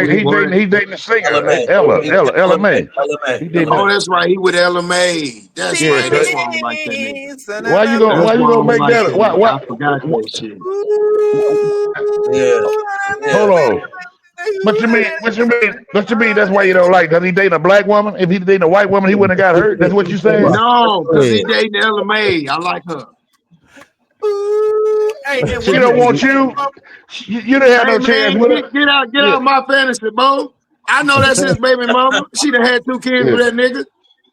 He dating the singer, LMA. Ella May. He dating Oh, that's right. He with LMA. That's yeah. right. That's why I don't like that nigga. Why you That's why I gonna don't make like that? that nigga. I forgot that shit. Hold on. What you mean? That's why you don't like? Does he dating a black woman? If he dating a white woman, he wouldn't have got hurt. That's what you saying? No, because he dating LMA. I like her. She don't want you. You didn't have no chance with her. Get out my fantasy, bro. I know that's his baby mama. She done had 2 kids with that nigga.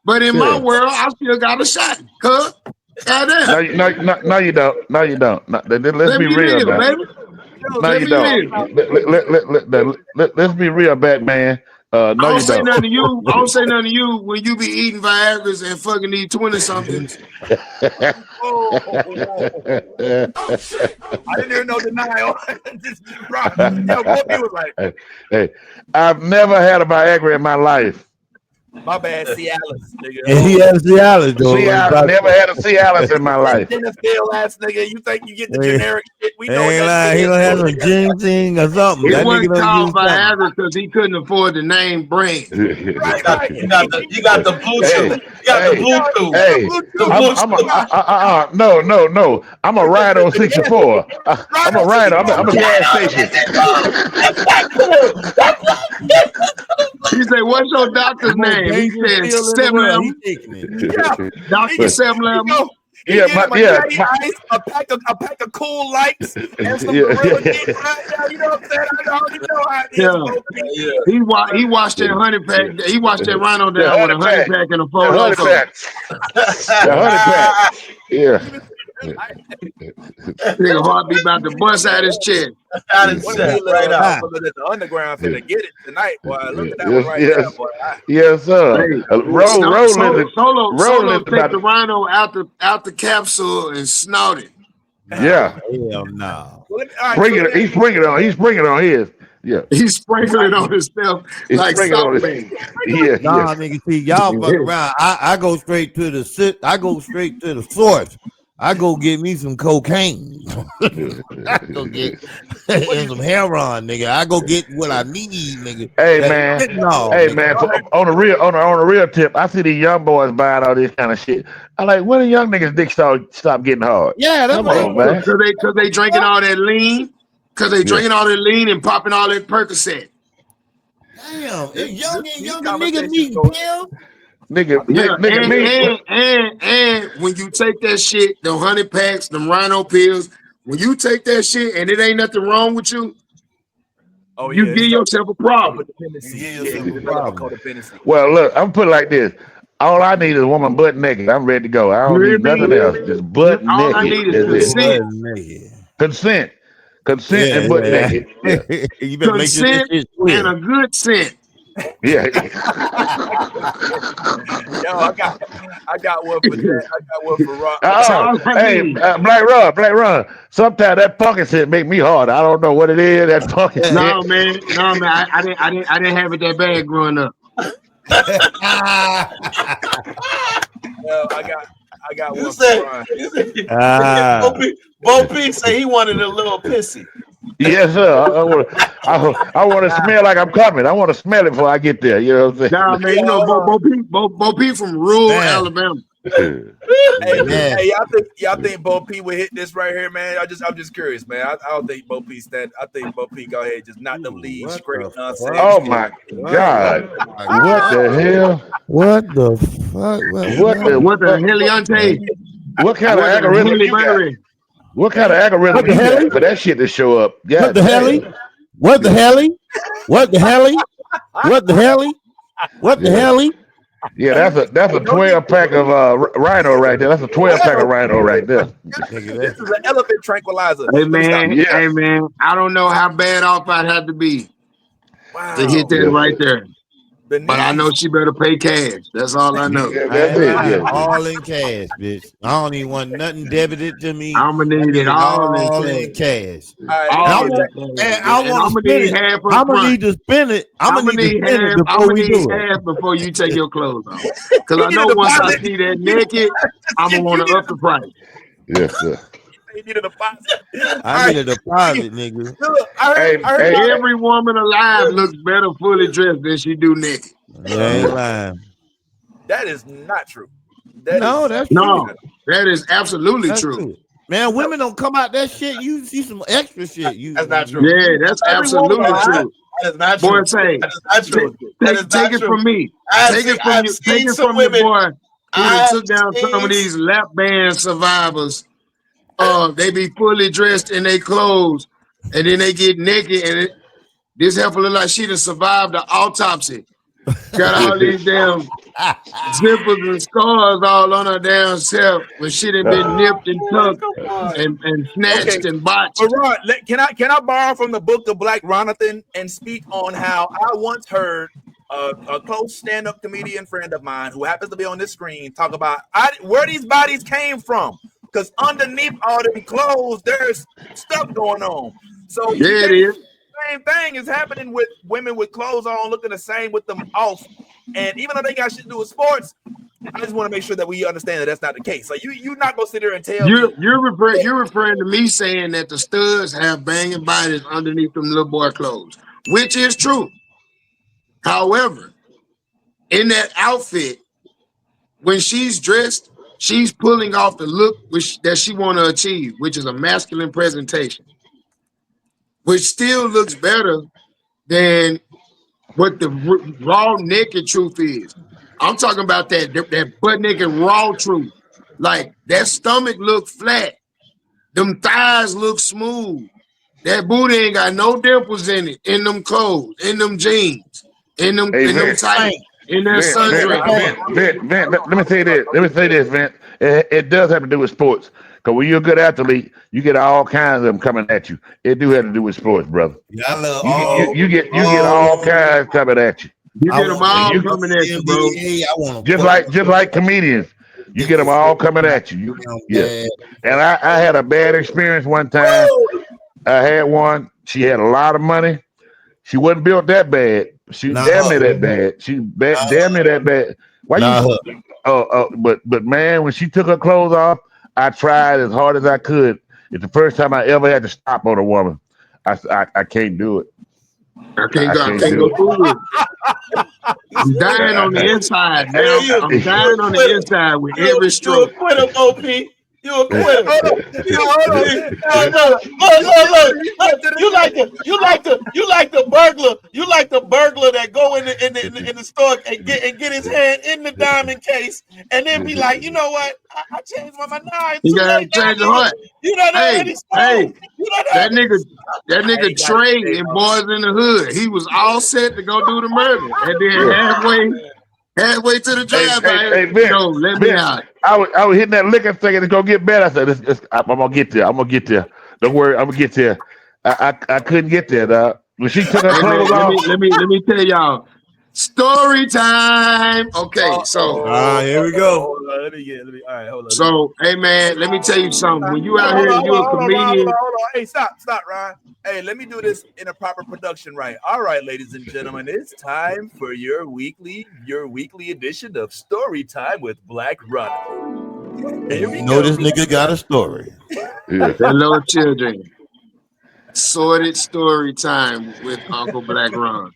But in my world, I still got a shot. Cuz. Goddamn. No, you don't. No, you don't. No, let's be real, real, man. baby. No, you don't. Let's be real, Batman. No, I don't you say don't. nothing to you. I don't say nothing to you when you be eating Viagra's and fucking these 20-somethings. I didn't even know denial. Yo, Bobby was like, Hey, I've never had a Viagra in my life. my bad, Cialis, nigga. And he has Cialis, though. Cialis, never had a Cialis in my life. Dennisville ass nigga. You think you get the generic shit? We know Ain't what like, he don't have some ginseng or something. It That wasn't nigga don't called use something. Viagra because he couldn't afford the name brand. You got the Bluetooth. No. I'm a Rhino 64. I'm a Rhino. I'm a gas station. He said, "What's your doctor's name?" He said, "7 Dr. 7 Yeah, ice, a pack of Cool Lights, and some Gorilla Dick right now. You know what I'm saying? I already know how it is. He watched that 100 pack. He watched that Rhino down with a 100 pack and a photo. The 100 pack. Yeah. Nigga heartbeat about to bust out his chest. Right out. The underground finna get it tonight, boy. Look at that one right there, boy. Yes, sir. Solo take the Rhino out the capsule and snort it. Yeah. Hell no. He's bringing it on his. Yeah. He's sprinkling on himself like something. Yeah. Nah, nigga, see, y'all fuck around. I go straight to the source. I go get me some cocaine. I go get and some heroin, nigga. I go get what I need, nigga. Hey man, on a real tip, I see these young boys buying all this kind of shit. I like, when the young niggas dick stop getting hard? Yeah, that's right, man. Because they drinking all that lean. Because they drinking all that lean and popping all that Percocet. Damn, younger niggas need pills. Nigga, and when you take that shit, them 100 packs, them Rhino pills, when you take that shit and it ain't nothing wrong with you, you give yourself a problem. Well, look, I'm put it like this. All I need is a woman butt naked. I'm ready to go. I don't need nothing else. Just butt naked. All I need is consent. Consent and butt naked. Yeah. You better make sure this is clear. And a good scent. Yeah. Yo, I got one for that. I got one for Rob. Black Ron. Sometimes that pumpkin scent make me hard. I don't know what it is. That pumpkin scent. No, man. I didn't have it that bad growing up. Yo, I got one for Ron. Bo P say he wanted a little pissy. Yes, sir. I want to smell like I'm coming. I want to smell it before I get there. You know what I'm saying? Nah, man. You know, Bo P from rural Alabama. Hey, y'all think Bo P would hit this right here, man? I'm just curious, man. I don't think Bo P stand. I think Bo P go ahead, just knock them leads straight. Oh my God! What the hell? What the fuck? What the heliante? What kind of algorithm you got? What kind of algorithm you got for that shit to show up? What the hell? What the hell? What the hell? What the hell? What the hell? Yeah, that's a 12 pack of Rhino right there. That's a 12 pack of Rhino right there. This is an elephant tranquilizer. Hey man, I don't know how bad off I'd have to be to hit that right there. But I know she better pay cash. That's all I know. All in cash, bitch. I don't even want nothing debited to me. I'm gonna need it all in cash. I'm gonna need to spend it. I'm gonna need half before you take your clothes off. Because I know once I see that naked, I'm gonna want to up the price. Yes, sir. You need a deposit. I need a deposit, nigga. Look, I heard every woman alive looks better fully dressed than she do naked. You ain't lying. that is not true. That's No, true. that is absolutely That's true. Man, women don't come out that shit. You see some extra shit. That's not true. Yeah, that's absolutely true. That is not true. Boy, say, That is not true. take it from me. Take it from you. Take it from your boy who took down some of these lap band survivors. They be fully dressed in their clothes, and then they get naked, and this heifer look like she done survived the autopsy. Got all these damn zippers and scars all on her damn self when she done been nipped and tucked and snatched and botched. But Ron, can I borrow from the book of Black Ronathan and speak on how I once heard a close stand-up comedian friend of mine who happens to be on this screen talk about where these bodies came from, because underneath all them clothes there's stuff going on. So yeah, it is. Same thing is happening with women with clothes on looking the same with them off, and even though they got shit to do with sports, I just want to make sure that we understand that that's not the case. Like you're not gonna sit there and tell you're referring to me saying that the studs have banging bodies underneath them little boy clothes, which is true. However, in that outfit, when she's dressed, she's pulling off the look that she want to achieve, which is a masculine presentation, which still looks better than what the raw naked truth is. I'm talking about that butt naked raw truth. Like that stomach look flat, them thighs look smooth, that booty ain't got no dimples in it, in them clothes, in them jeans, in them tights, in that sundress. Vent, let me say this, Vent. It does have to do with sports. Because when you're a good athlete, you get all kinds of them coming at you. It do have to do with sports, brother. Yeah, I love you get all kinds coming at you. You get them all coming at you, bro. Just like comedians, you get them all coming at you. Yeah. And I had a bad experience one time. I had one. She had a lot of money. She wasn't built that bad. She damn near that bad. She damn near that bad. Why you? But man, when she took her clothes off, I tried as hard as I could. It's the first time I ever had to stop on a woman. I can't do it. I can't go through it. I'm dying on the inside, man. I'm dying on the inside with every stroke. You a quitter, OP. You a quitter. Look. You like the burglar. You like the burglar that go in the store and get his hand in the diamond case and then be like, you know what? I changed my mind. Nah, you gotta change the heart. You know that that nigga Trey in Boys in the Hood. He was all set to go do the murder, and then halfway to the drive, let me out. I was hitting that liquor thing and it's gonna get better. I said, I'm gonna get there. Don't worry, I'm gonna get there. I couldn't get there, dog. When she took her clothes off. Let me tell y'all. Story time. Okay, so here we go. Let me. All right, hold on. So, hey man, let me tell you something. When you out here and you're a comedian. Hold on. Hey, stop, Ryan. Hey, let me do this in a proper production right. All right, ladies and gentlemen, it's time for your weekly edition of Story Time with Black Ron. This nigga got a story. Hello, children. Sorted story time with Uncle Black Ron.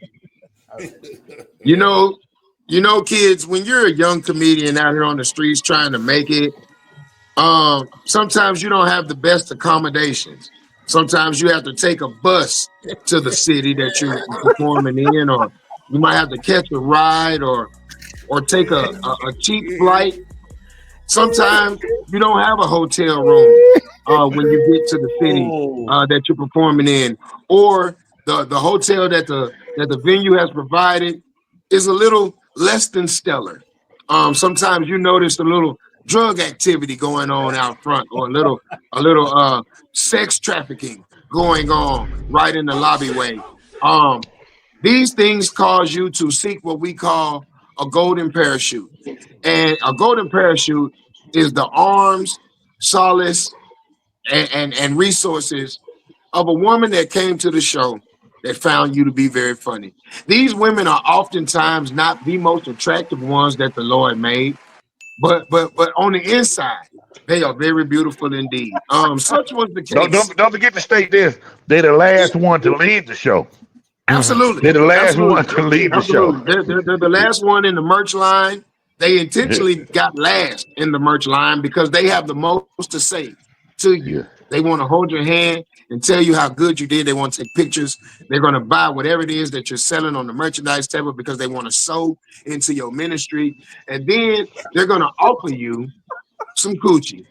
You know, kids, when you're a young comedian out here on the streets trying to make it, sometimes you don't have the best accommodations. Sometimes you have to take a bus to the city that you're performing in, or you might have to catch a ride or take a cheap flight. Sometimes you don't have a hotel room when you get to the city that you're performing in, or the hotel that the venue has provided is a little less than stellar. Sometimes you notice a little drug activity going on out front, or a little sex trafficking going on right in the lobbyway. These things cause you to seek what we call a golden parachute. And a golden parachute is the arms, solace, and resources of a woman that came to the show that found you to be very funny. These women are oftentimes not the most attractive ones that the Lord made, but on the inside, They are very beautiful indeed. Such was the Don't case. forget to state this. They're the last one to leave the show. Absolutely. They're the last one Absolutely. to leave the show. Absolutely. They're the last one in the merch line. They intentionally got last in the merch line because they have the most to say to you. Yeah. They want to hold your hand and tell you how good you did. They want to take pictures. They're going to buy whatever it is that you're selling on the merchandise table because they want to sow into your ministry. And then they're going to offer you some coochie.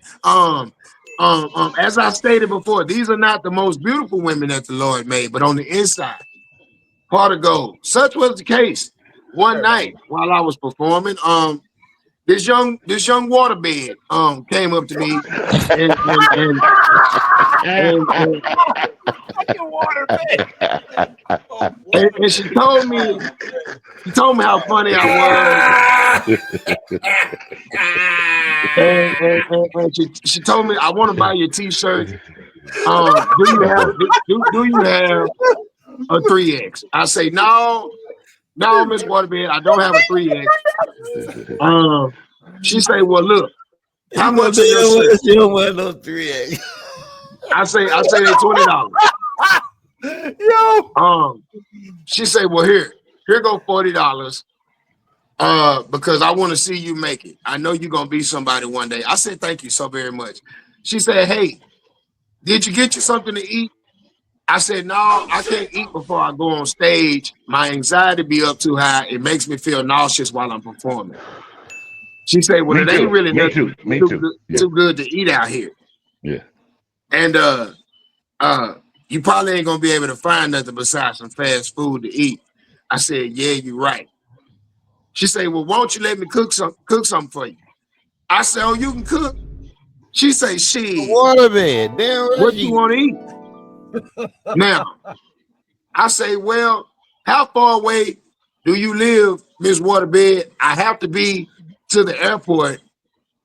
As I stated before, these are not the most beautiful women that the Lord made, but on the inside, heart of gold. Such was the case. One night while I was performing, this young waterbed came up to me and she told me how funny I was. and she told me, I want to buy your t-shirt. Do you have a 3X? I say, no, Miss Waterbed, I don't have a 3X. She say, well, look, how much are your shirts? You don't want no 3X. I say they $20. Yo. She say, well, here go $40. Because I want to see you make it. I know you're gonna be somebody one day. I said, thank you so very much. She said, hey, did you get you something to eat? I said, no, I can't eat before I go on stage. My anxiety be up too high. It makes me feel nauseous while I'm performing. She said, well, it ain't really nothing too good to eat out here. Yeah. And you probably ain't gonna be able to find nothing besides some fast food to eat. I said, yeah, you're right. She said, well, won't you let me cook something for you? I said, oh, you can cook? She say, shit. Waterbed. Damn right. What you want to eat? Now, I say, well, how far away do you live, Miss Waterbed? I have to be to the airport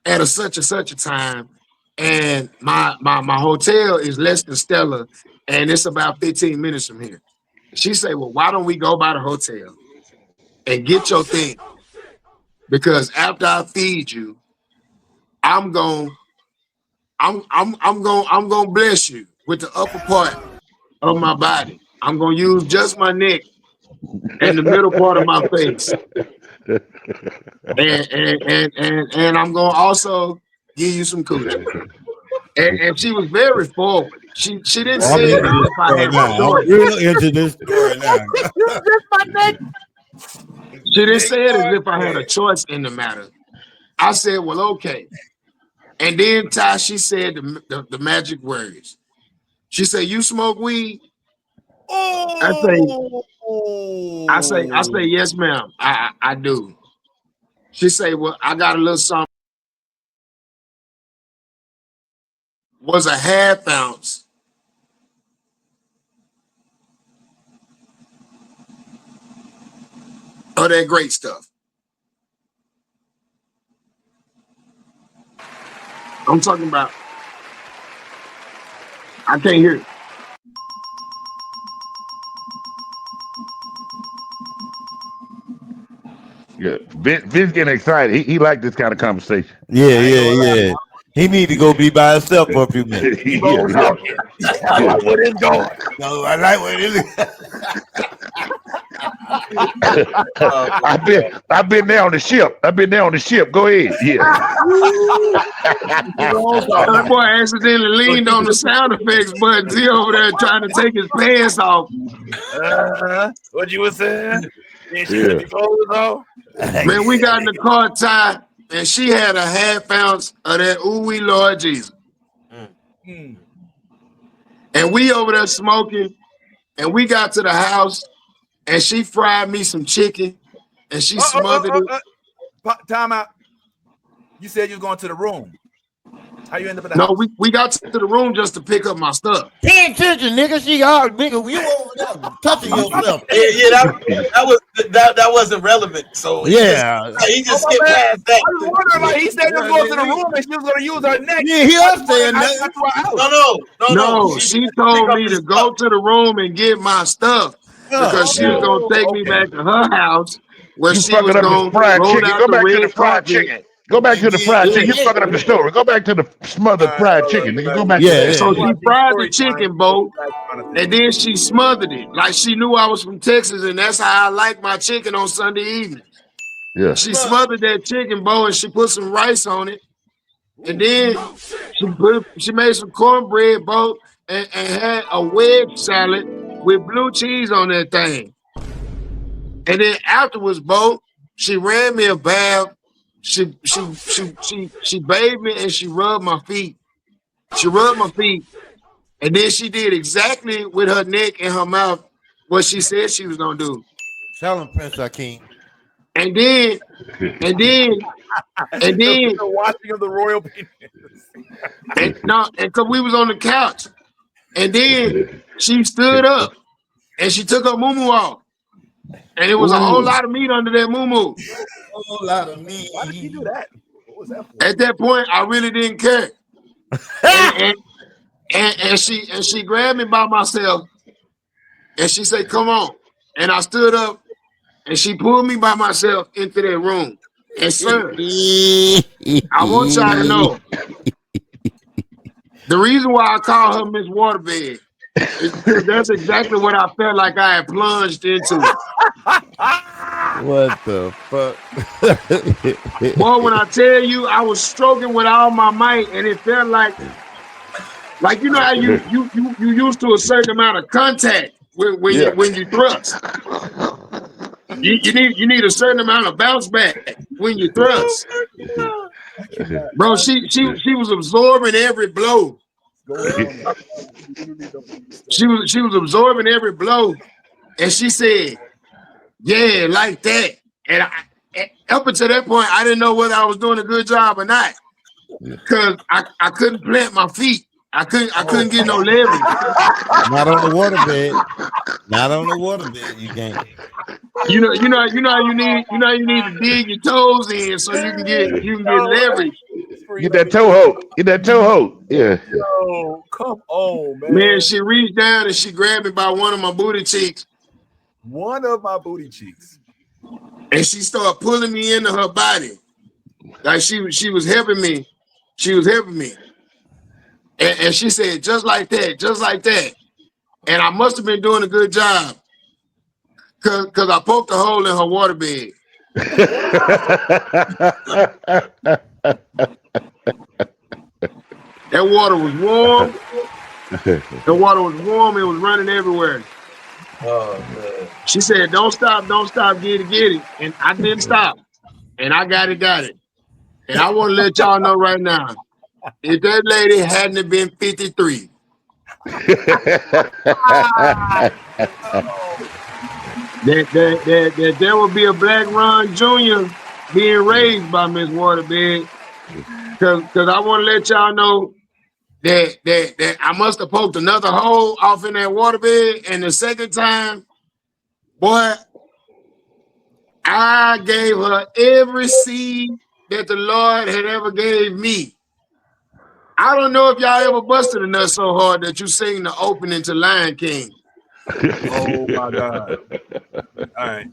at such a time, and my hotel is less than stellar, and it's about 15 minutes from here. She say, well, why don't we go by the hotel and get your thing? Because after I feed you, I'm gonna bless you with the upper part of my body. I'm gonna use just my neck and the middle part of my face. And I'm gonna also give you some coochie. And she was very forward. She didn't say it as if I had a choice. I'm real into this story now. She didn't say it as if I had a choice in the matter. I said, well, okay. And then Ty, she said the magic words. She said, you smoke weed? I say, yes, ma'am. I do. She say, well, I got a little something. Was a half ounce of that great stuff. I'm talking about, I can't hear it. Yeah, Vince getting excited. He liked this kind of conversation. Yeah. He need to go be by himself for a few minutes. Yeah. I like where it's going. No, I like where it is. I've been there on the ship. Go ahead. Yeah. That boy accidentally leaned on the sound effects button. He over there trying to take his pants off. What you was saying? Yeah. Man, we got in the car, Ty, and she had a half ounce of that ooh wee Lord Jesus. And we over there smoking, and we got to the house, and she fried me some chicken, and she smothered it. Time out. You said you was going to the room. How you end up in the No, house? we got to the room just to pick up my stuff. Pay attention, nigga. She hard, nigga. You over there touching yourself. That wasn't relevant. So Yeah. he just skipped past that. I was wondering, like, he said he was going to the room and she was going to use her neck. Yeah, he understand that. No, she told me to go to the room and get my stuff because she was going to take me back to her house where You she was fucking up going the fried to roll chicken. out Go the back to red the fried carpet chicken. Go back to and the then fried chicken. You're fucking up the story. Go back to the smothered fried chicken. Nigga, go back to that. So she fried the Story time. chicken, Bo, and then she smothered it like she knew I was from Texas, and that's how I like my chicken on Sunday evening. Yeah. She smothered that chicken, Bo, and she put some rice on it, and then she made some cornbread, Bo, and had a wedge salad with blue cheese on that thing. And then afterwards, Bo, she ran me a bath. She bathed me and she rubbed my feet. She rubbed my feet. And then she did exactly with her neck and her mouth what she said she was gonna do. Tell him, Prince Akeem. And then The watching of the royal penis. and because we was on the couch. And then she stood up and she took her moo off. And it was a whole lot of meat under that moo. A whole lot of meat. Why did he do that? What was that for? At that point, I really didn't care. And she grabbed me by myself and she said, "Come on." And I stood up and she pulled me by myself into that room. And sir, I want y'all to know the reason why I call her Miss Waterbed is because that's exactly what I felt like I had plunged into. What the fuck? Boy, when I tell you I was stroking with all my might and it felt like you know how you used to a certain amount of contact when you thrust. You need a certain amount of bounce back when you thrust. Bro, she was absorbing every blow. She was absorbing every blow, and she said, "Yeah, like that." And up until that point, I didn't know whether I was doing a good job or not, because I couldn't plant my feet. I couldn't get no leverage. Not on the waterbed. Not on the waterbed. You can't. You know how you need to dig your toes in so you can get leverage. Get that toe hold. Get that toe hold. Yeah. Yo, come on, man. Man, she reached down and she grabbed me by one of my booty cheeks. One of my booty cheeks. And she started pulling me into her body. Like she was helping me. She was helping me. And she said, just like that, just like that. And I must have been doing a good job. Cause I poked a hole in her waterbed. That water was warm. The water was warm. It was running everywhere. Oh man. She said, don't stop, get it. And I didn't stop. And I got it. And I want to let y'all know right now, if that lady hadn't have been 53, that there would be a Black Ron Jr. being raised by Miss Waterbed. Cause I want to let y'all know that I must have poked another hole off in that waterbed, and the second time, boy, I gave her every seed that the Lord had ever gave me. I don't know if y'all ever busted a nut so hard that you sing the opening to Lion King. Oh my God. All right.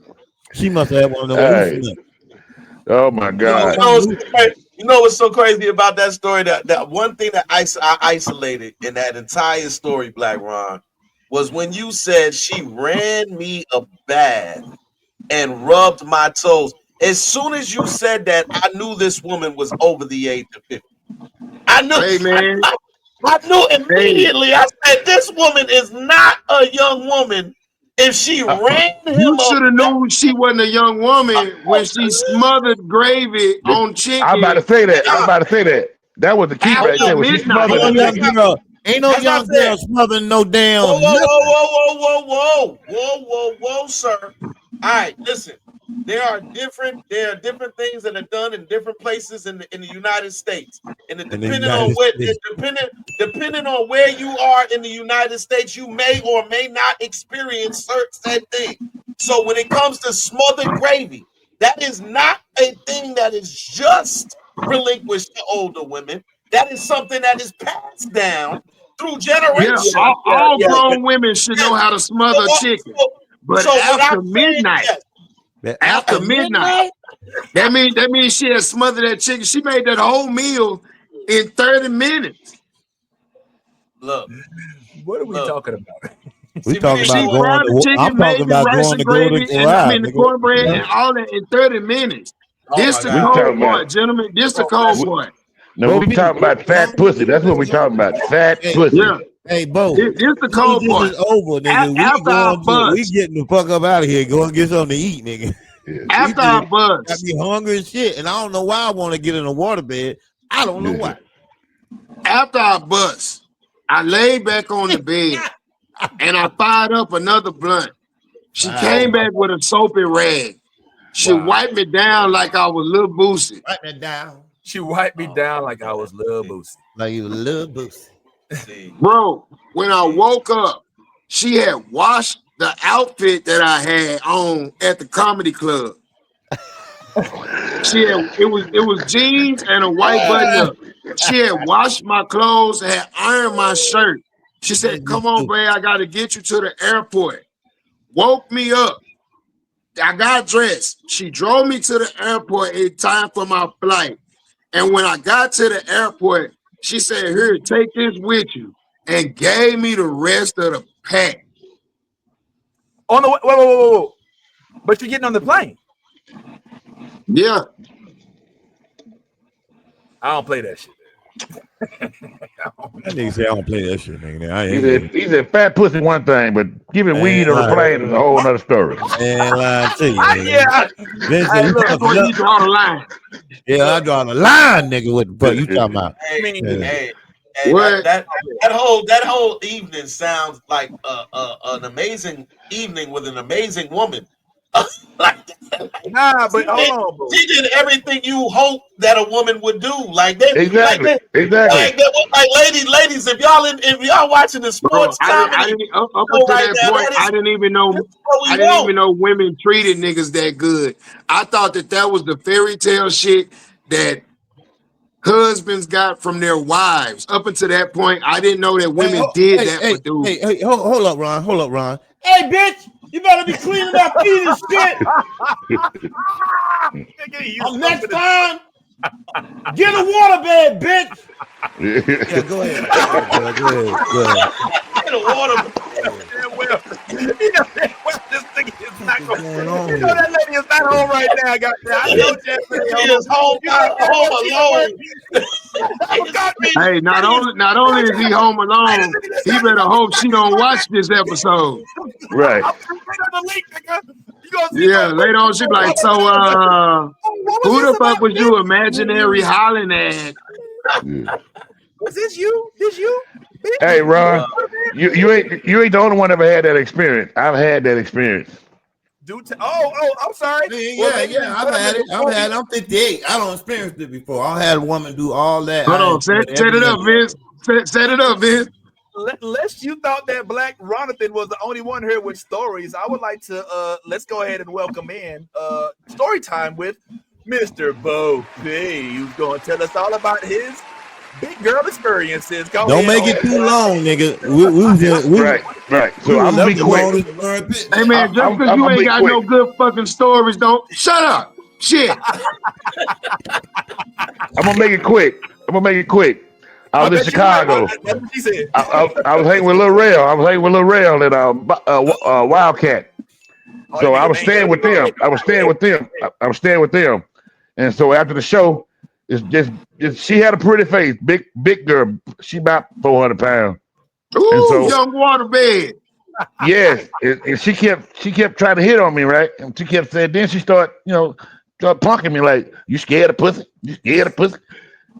She must have one of Hey. those. Oh my God. You know what's so crazy about that story? That one thing that I isolated in that entire story, Black Ron, was when you said she ran me a bath and rubbed my toes. As soon as you said that, I knew this woman was over the age of 50. I knew. Hey, man. I knew immediately. I said, this woman is not a young woman. If she ran him You up, should have known she wasn't a young woman when she smothered gravy on chicken. I'm about to say that. That was the key right there. When she smothered Ain't no the young girl. Ain't no young girl smothering no damn. Whoa, sir. All right, listen. There are different things that are done in different places in the United States, and depending on where you are in the United States, you may or may not experience certain things. So when it comes to smothered gravy, that is not a thing that is just relinquished to older women. That is something that is passed down through generations. All grown women should know how to smother chicken, but after midnight. After midnight, That means she had smothered that chicken. She made that whole meal in 30 minutes. Look, What are we talking about? We see, talking She about didn't fried the going. I'm chicken, talking made the about rice going and to Golden gravy, and Corral, the nigga. cornbread and all that in 30 minutes. Oh This my the We God. cold talking about part, gentlemen. This the Oh, cold listen, part. no, Bo we P, talking about long fat as pussy. That's what we this is talking about. Fat hey, pussy. Yeah, hey, Bo. this the Soon as cold this part. is over, nigga, we After I going to we bust, getting the fuck up out of here. Go and get something to eat, nigga. Yeah. These after I niggas got bust, me hungry as shit, and I don't know why I want to get in a waterbed. I don't know why. after I bust, I laid back on the bed and I fired up another blunt. She oh came Wow. my, back with a soapy rag. She wow. wiped me down like I was Lil Boosie. Write that down. She wiped me Oh, down like I was Lil Boosie. Like you a little boost. see, Bro, when I see. woke up, she had washed the outfit that I had on at the comedy club. It was jeans and a white button up. She had washed my clothes, had ironed my shirt. She said, Nigga "Come on, stupid. babe, I gotta get you to the airport." Woke me up. I got dressed. She drove me to the airport in time for my flight. And when I got to the airport, she said, "Here, take this with you," and gave me the rest of the pack. On the whoa. But you're getting on the plane. Yeah. I don't play that shit. That nigga say I don't play that shit, nigga. I He said fat pussy one thing, but giving weed on the lying. plane is a whole nother story. And lying to you, nigga. Yeah. Vincent, Hey, you look, That's fucking where up. you draw the line. Yeah, I draw the line, nigga. What the fuck you talking about? Hey, I mean, Yeah. hey, What? that whole evening sounds like an amazing evening with an amazing woman. like, nah, but hold on, bro. she did everything you hope that a woman would do. Like they, Exactly. like Exactly. ladies, if y'all watching the Bro, sports I comedy didn't up show until right that now, point, I didn't even know this is what we I didn't even want. know women treated niggas that good. I thought that was the fairy tale shit that husbands got from their wives. Up until that point, I didn't know that women did that for dudes. Hold up, Ron. Hey, bitch, you better be cleaning up feet and shit. Next time, get a waterbed, bitch. Yeah, go ahead. Go ahead. Get a water. This thing is not What's going on you know here? that lady is not home right now, goddamn. I know She is home alone. Hey, not only is he home alone, he better hope she don't watch this episode. Right. Yeah, later on she be like, "So who the fuck was you imaginary hollering at?" Yeah. Was this you? This you? Hey, Ron, you ain't the only one ever had that experience. I've had that experience. I'm sorry. Yeah, I've had it. I'm 58. I don't experience it before. I had a woman do all that. Hold I on, set it up, Vince. Set it up, Vince. Lest you thought that Black Ronathan was the only one here with stories, I would like to let's go ahead and welcome in story time with Mr. Bo P, who's going to tell us all about his big girl experiences. Don't make it too long, nigga. Right. So I'm gonna be quick. Hey man, just because you ain't got no good fucking stories, don't shut up. Shit. I'm gonna make it quick. I was in Chicago. That's what she said. I was hanging with Lil Rail. at Wildcat. So I was staying with them. And so after the show, she had a pretty face, big girl. She about 400 pounds. Ooh, young waterbed. Yes, and she kept trying to hit on me, right? And she kept saying. Then she start punking me like, "You scared of pussy? You scared of pussy?"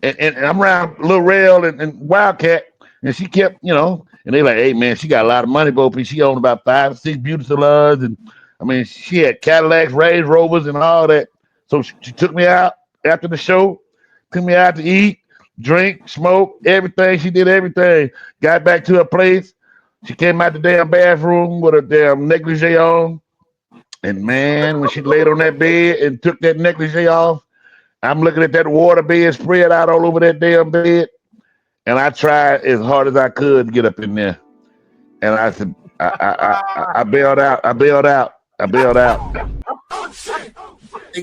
And I'm around Lil Rail and Wildcat, and she kept, and they like, "Hey man, she got a lot of money, Bo P. She owned about 5 or 6 beauty salons, and I mean, she had Cadillacs, Range Rovers, and all that." So she took me out after the show, took me out to eat, drink, smoke, everything. She did everything. Got back to her place. She came out the damn bathroom with a damn negligee on. And man, when she laid on that bed and took that negligee off, I'm looking at that water bed spread out all over that damn bed. And I tried as hard as I could to get up in there. And I said, I bailed out.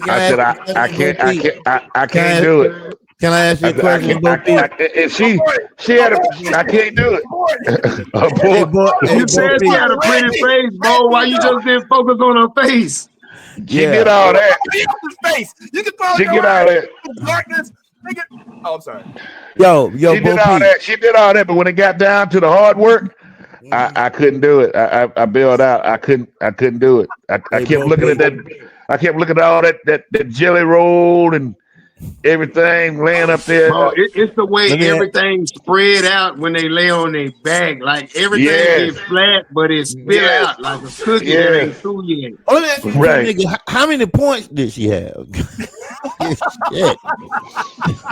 I said I can't do it. Can I ask you a question, Bo Peep? If she had I can't do it. Hey, boy, You said she had a pretty face, Bo. Why you just didn't focus on her face? She did all that. Face. You can throw She your get all that. darkness. Oh, I'm sorry. Yo, She did all that. She did all that, but when it got down to the hard work, I couldn't do it. I bailed out. I couldn't do it. I kept looking at that. I kept looking at all that jelly roll and everything laying up there. Bro, it's the way everything's spread out when they lay on their back. Like everything is flat, but it's spill out like a cookie that ain't through yet. Oh, right. Nigga, how many points did she have? Shit.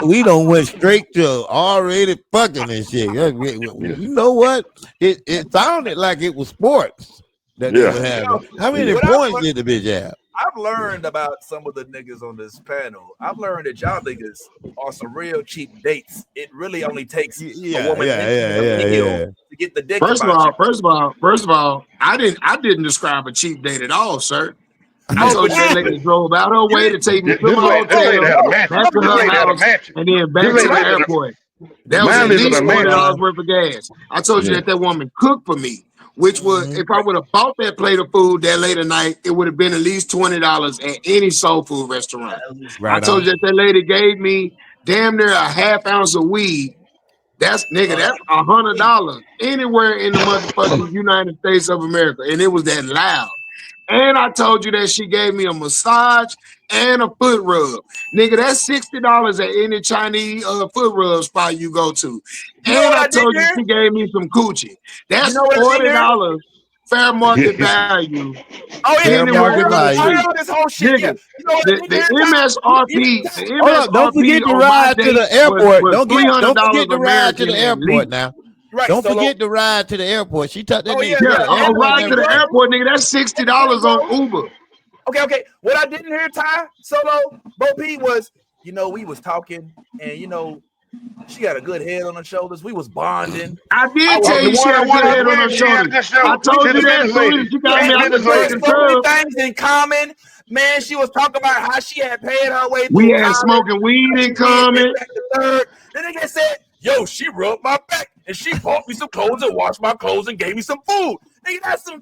We don't went straight to already fucking and shit. You know what? It sounded like it was sports that they were having. How many points did the bitch have? I've learned about some of the niggas on this panel. I've learned that y'all niggas are some real cheap dates. It really only takes a woman to get the dick. First of all, I didn't describe a cheap date at all, sir. I told you that lady drove out her way to take me to my hotel, back to her house, and then back to the airport. That was at least $40 worth of gas. I told you that woman cooked for me, which was, if I would have bought that plate of food that late at night, it would have been at least $20 at any soul food restaurant. I told you that lady gave me damn near a half ounce of weed. That's $100 anywhere in the motherfucking United States of America, and it was that loud. And I told you that she gave me a massage and a foot rub. Nigga, that's $60 at any Chinese foot rub spot you go to. And I told you she gave me some coochie. That's $40 fair market value. Oh, yeah, fair market value. This whole shit. Nigga, the MSRP. Hold up, don't forget to ride to the airport. Don't forget to ride to the airport now. Right, don't forget to ride to the airport. She took that nigga. Ride to the airport, nigga. That's $60 on Uber. Okay. What I didn't hear, Ty, Solo, Bo P was, we was talking, and she got a good head on her shoulders. We was bonding. I did tell you she had a good head on her shoulders. I told you that. She got me out the so many things in common. Man, she was talking about how she had paid her way through. We had smoking weed in common. Then they said, yo, she rubbed my back and she bought me some clothes and washed my clothes and gave me some food. Nigga, that's some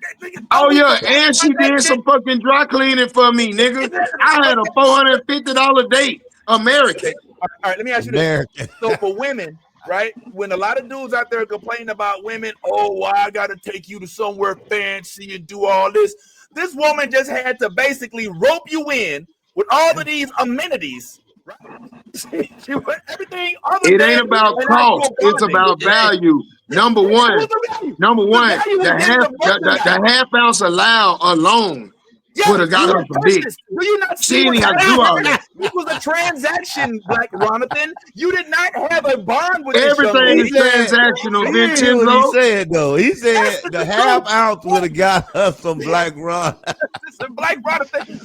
oh yeah, and she did some fucking dry cleaning for me, nigga. I had a $450 date, American. All right, let me ask you this. So for women, right, when a lot of dudes out there complain about women, why I gotta take you to somewhere fancy and do all this. This woman just had to basically rope you in with all of these amenities. Right? She went everything. It ain't about cost. It's about value. Number one, the half ounce alone would have got her some dick. Do you not see? She ain't got to do all that. It was a transaction, Black Ronathan. You did not have a bond with everything is transactional. Vincenzo. What he said though. He said the half ounce would have got her some Black Ron. Black Ronathan.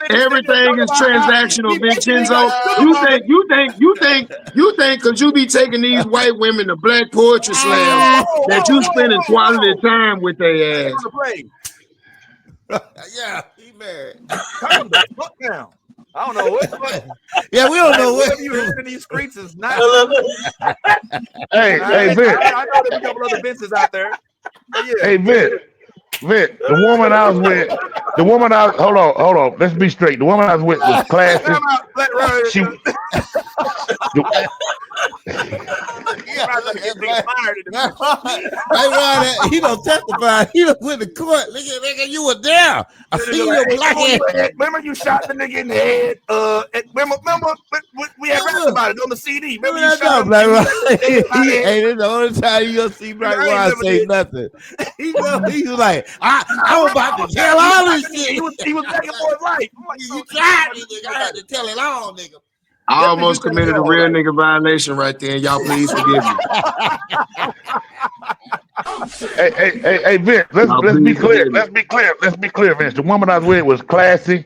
Everything is transactional, Vincenzo. You think because you be taking these white women to black poetry slams that you spending quality time with their ass. Yeah, he married. Calm the fuck down. I don't know what. Yeah, we don't know what you hear in these streets is not. Hey, Vic. I know there's a couple other Vinces out there. Yeah. Hey, Vic, the woman I was with, hold on. Let's be straight. The woman I was with was classy. She, he don't testify. He don't went to court. Nigga, you were there. I see your black head. Remember you shot the nigga in the head? Remember we had rapped about it on the CD. Remember you shot him? Black Ron. Hey, this is the only time you gonna see Black Ron say nothing. He was like, I'm about to tell all this shit. He was begging for his life. You tried me, nigga. I had to tell it all, nigga. I almost committed a real nigga violation right there. Y'all please forgive me. Hey, Vince, let's be clear. Let's be clear, Vince. The woman I was with was classy.